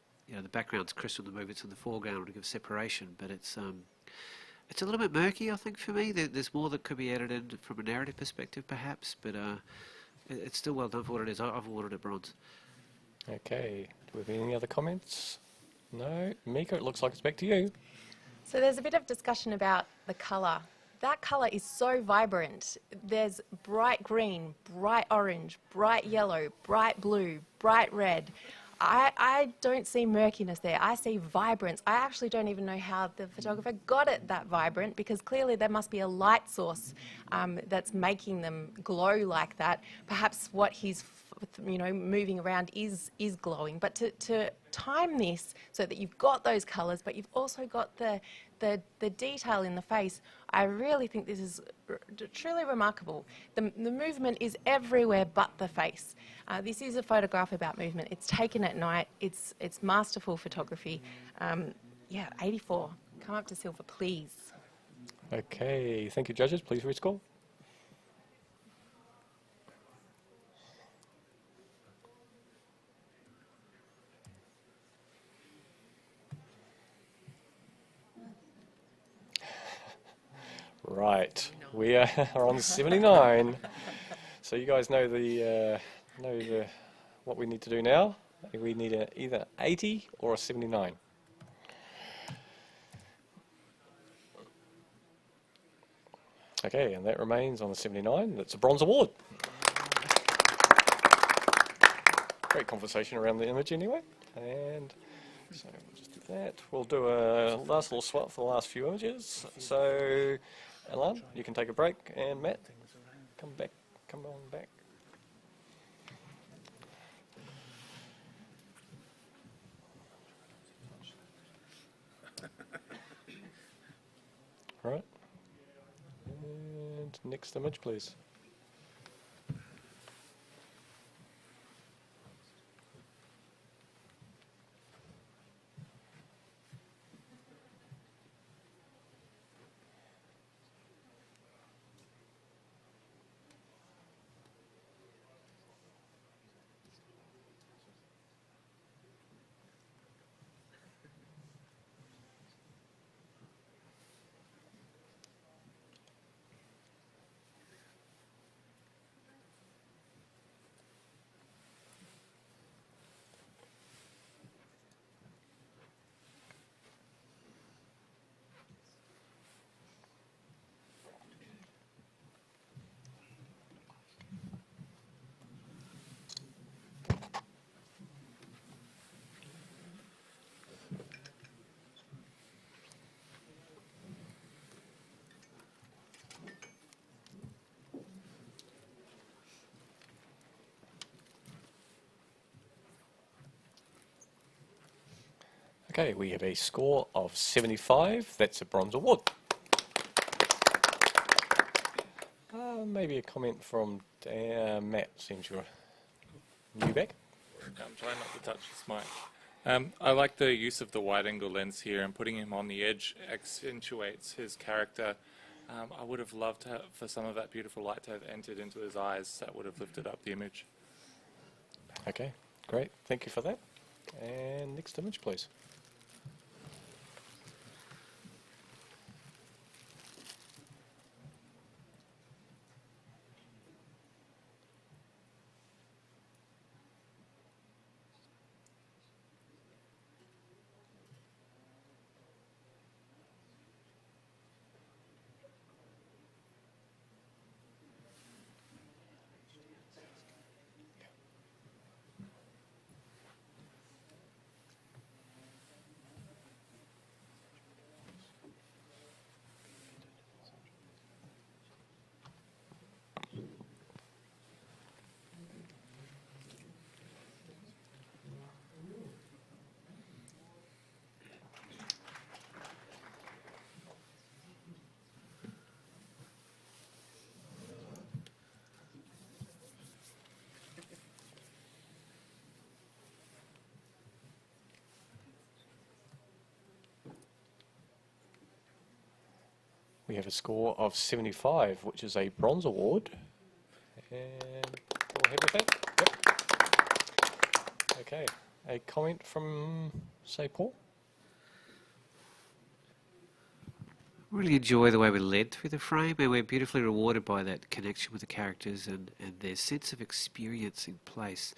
background's crystal, the movements in the foreground to give separation, but it's a little bit murky, I think, for me. There's more that could be added in from a narrative perspective, perhaps, but it's still well done for what it is. I've awarded it bronze. Okay, do we have any other comments? No? Mika, it looks like it's back to you. So there's a bit of discussion about the colour. That colour is so vibrant. There's bright green, bright orange, bright yellow, bright blue, bright red. I don't see murkiness there. I see vibrance. I actually don't even know how the photographer got it that vibrant, because clearly there must be a light source that's making them glow like that. Perhaps what he's moving around is glowing. But to time this so that you've got those colours, but you've also got the detail in the face, I really think this is truly remarkable. The movement is everywhere but the face. This is a photograph about movement. It's taken at night. It's masterful photography. Yeah, 84. Come up to silver, please. Okay, thank you, judges. Please rescore. Right, we are on 79. So you guys know what we need to do now. We need either 80 or a 79. Okay, and that remains on the 79. That's a bronze award. Great conversation around the image anyway. And so we'll just do that. We'll do a last little swap for the last few images. So, Alan, you can take a break, and Matt, come on back. All right. And next image, please. Okay, we have a score of 75. That's a bronze award. Maybe a comment from Matt, seems you're new back. I'm trying not to touch this mic. I like the use of the wide-angle lens here, and putting him on the edge accentuates his character. I would have loved for some of that beautiful light to have entered into his eyes. That would have lifted up the image. Okay, great. Thank you for that. And next image, please. We have a score of 75, which is a bronze award. And we'll have with that. Yep. Okay. A comment from, say, Paul? Really enjoy the way we're led through the frame, and we're beautifully rewarded by that connection with the characters and their sense of experience in place.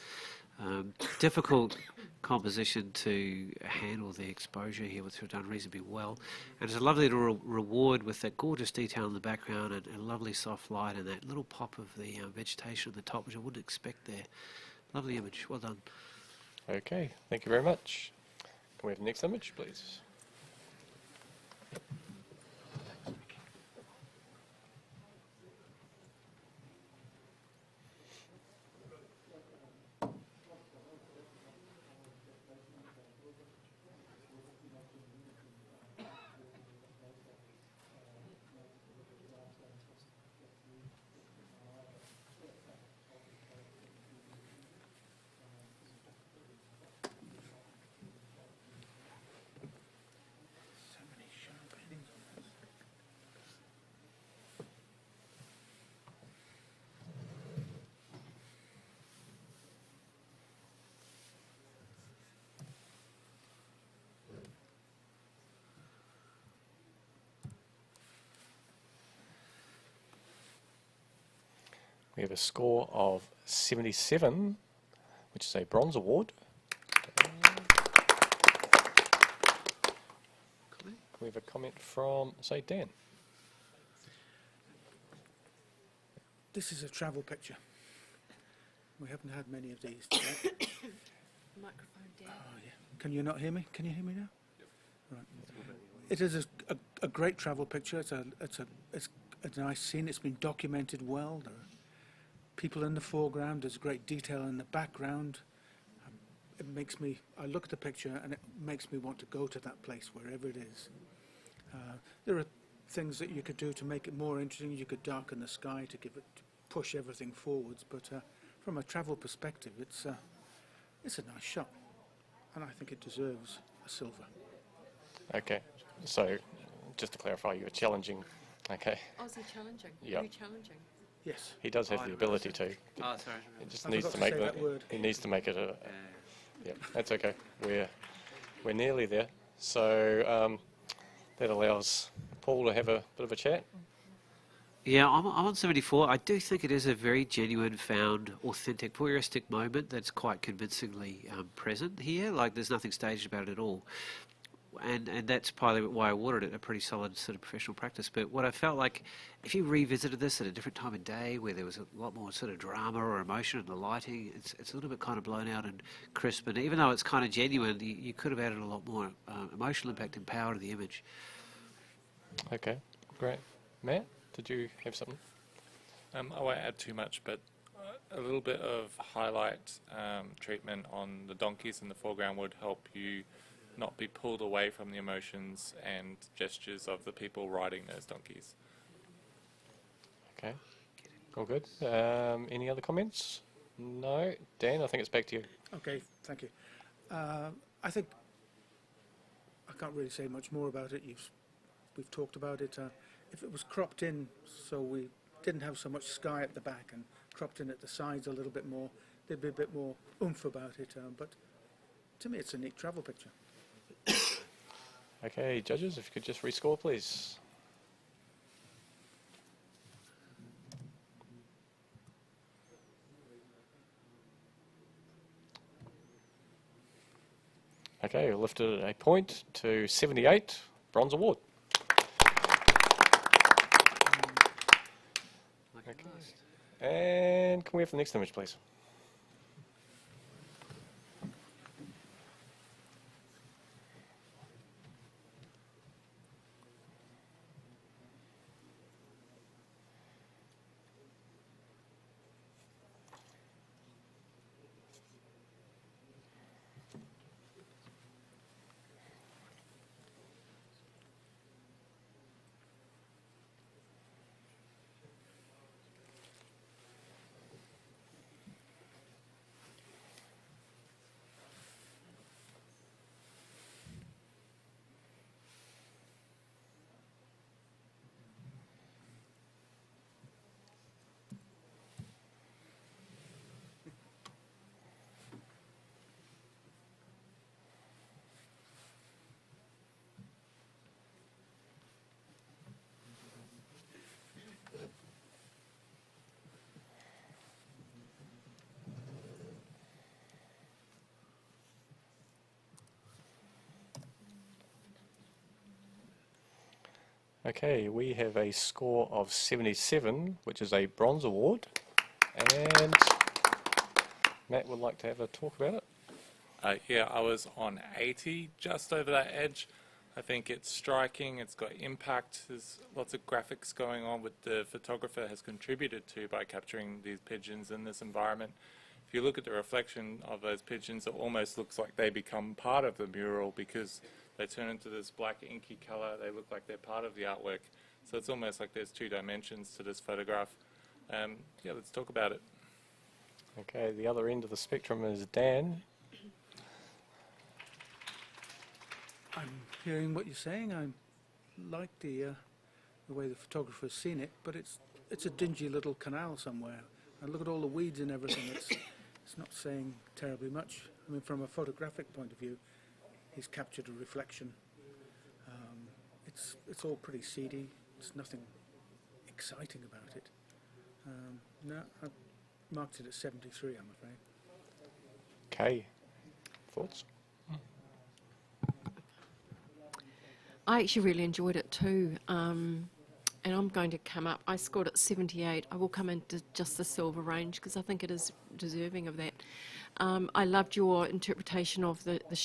Difficult composition to handle the exposure here, which we've done reasonably well. And it's a lovely little reward with that gorgeous detail in the background and a lovely soft light and that little pop of the vegetation at the top, which I wouldn't expect there. Lovely image. Well done. Okay, thank you very much. Can we have the next image, please? We have a score of 77, which is a bronze award. We have a comment from, say, Dan. This is a travel picture. We haven't had many of these today. Microphone down. Oh, yeah. Can you not hear me? Can you hear me now? Yep. Right. It is a great travel picture. It's a nice scene. It's been documented well. There are people in the foreground. There's great detail in the background. It makes me. I look at the picture and it makes me want to go to that place wherever it is. There are things that you could do to make it more interesting. You could darken the sky to push everything forwards. But from a travel perspective, it's a nice shot, and I think it deserves a silver. Okay, so just to clarify, you're challenging. Okay. Aussie challenging. Yeah. Are you challenging? Yes. He does have the ability to. Oh, sorry. He just I needs forgot to to make say that word. He needs to make it a. Yeah, that's okay. We're nearly there. So that allows Paul to have a bit of a chat. Yeah, I'm on 74. I do think it is a very genuine, found, authentic, voyeuristic moment that's quite convincingly present here. Like, there's nothing staged about it at all. And that's probably why I awarded it a pretty solid sort of professional practice. But what I felt like, if you revisited this at a different time of day where there was a lot more sort of drama or emotion in the lighting, it's a little bit kind of blown out and crisp. And even though it's kind of genuine, you could have added a lot more emotional impact and power to the image. Okay, great. Matt, did you have something? I won't add too much, but a little bit of highlight treatment on the donkeys in the foreground would help you not be pulled away from the emotions and gestures of the people riding those donkeys. Okay, all good. Any other comments? No. Dan, I think it's back to you. Okay, thank you. I think I can't really say much more about it. We've talked about it. If it was cropped in so we didn't have so much sky at the back and cropped in at the sides a little bit more, there'd be a bit more oomph about it. But to me, it's a neat travel picture. Okay, judges, if you could just rescore, please. Okay, we lifted a point to 78, bronze award. Okay. And can we have the next image, please? Okay, we have a score of 77, which is a bronze award, and Matt would like to have a talk about it. Yeah, I was on 80, just over that edge. I think it's striking, it's got impact, there's lots of graphics going on with the photographer has contributed to by capturing these pigeons in this environment. If you look at the reflection of those pigeons, it almost looks like they become part of the mural because they turn into this black inky color, they look like they're part of the artwork. So it's almost like there's two dimensions to this photograph. Yeah, let's talk about it. Okay, the other end of the spectrum is Dan. I'm hearing what you're saying. I like the way the photographer's seen it, but it's a dingy little canal somewhere. And look at all the weeds and everything. It's not saying terribly much. I mean, from a photographic point of view, he's captured a reflection. It's all pretty seedy. There's nothing exciting about it. No, I marked it at 73, I'm afraid. Okay, thoughts? I actually really enjoyed it too. and I'm going to come up. I scored at 78. I will come into just the silver range because I think it is deserving of that. I loved your interpretation of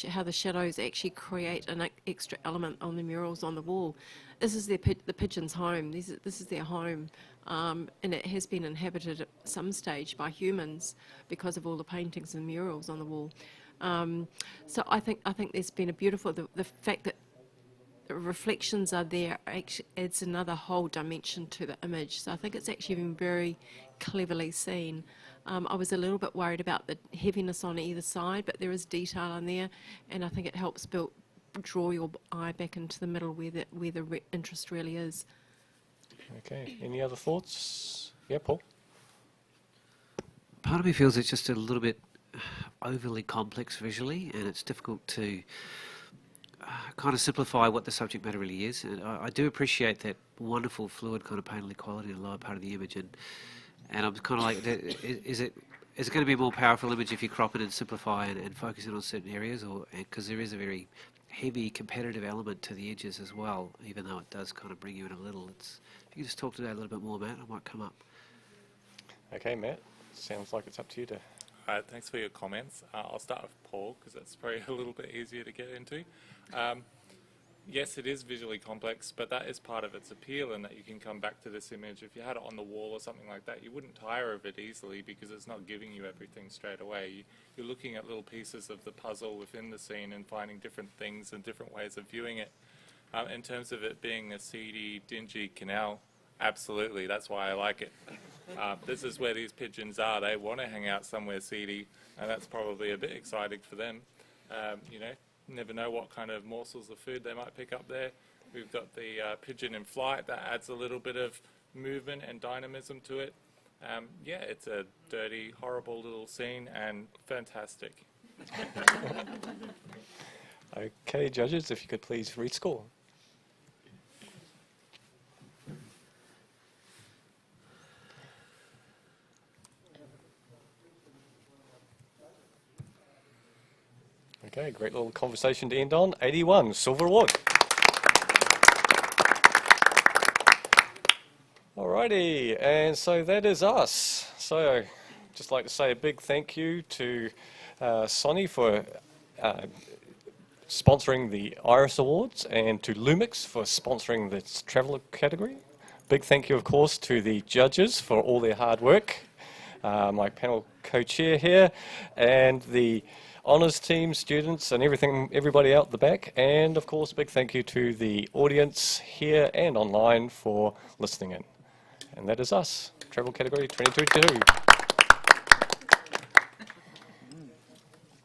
how the shadows actually create an extra element on the murals on the wall. This is the pigeon's home. This is their home, and it has been inhabited at some stage by humans because of all the paintings and murals on the wall. So I think there's been a beautiful the fact that the reflections are there actually adds another whole dimension to the image. So I think it's actually been very cleverly seen. I was a little bit worried about the heaviness on either side, but there is detail in there, and I think it helps draw your eye back into the middle where the interest really is. Okay, any other thoughts? Yeah, Paul? Part of me feels it's just a little bit overly complex visually, and it's difficult to kind of simplify what the subject matter really is. And I do appreciate that wonderful fluid kind of painterly quality in the lower part of the image, and I'm kind of like, is it going to be a more powerful image if you crop it and simplify and focus in on certain areas, or because there is a very heavy competitive element to the edges as well, even though it does kind of bring you in a little. If you could just talk to that a little bit more, Matt, I might come up. Okay, Matt, sounds like it's up to you to... Thanks for your comments. I'll start with Paul because that's probably a little bit easier to get into. Yes, it is visually complex, but that is part of its appeal, and that you can come back to this image. If you had it on the wall or something like that, you wouldn't tire of it easily because it's not giving you everything straight away. You're looking at little pieces of the puzzle within the scene and finding different things and different ways of viewing it. In terms of it being a seedy, dingy canal, absolutely, that's why I like it. This is where these pigeons are. They want to hang out somewhere seedy, and that's probably a bit exciting for them. You know, never know what kind of morsels of food they might pick up there. We've got the pigeon in flight. That adds a little bit of movement and dynamism to it. Yeah, it's a dirty, horrible little scene and fantastic. Okay, judges, if you could please rescore. Okay, great little conversation to end on. 81, Silver Award. Alrighty, and so that is us. So, just like to say a big thank you to Sonny for sponsoring the Iris Awards, and to Lumix for sponsoring this traveller category. Big thank you, of course, to the judges for all their hard work. My panel co-chair here, and the honours team, students, and everybody out the back. And of course, a big thank you to the audience here and online for listening in. And that is us, Travel Category 2022.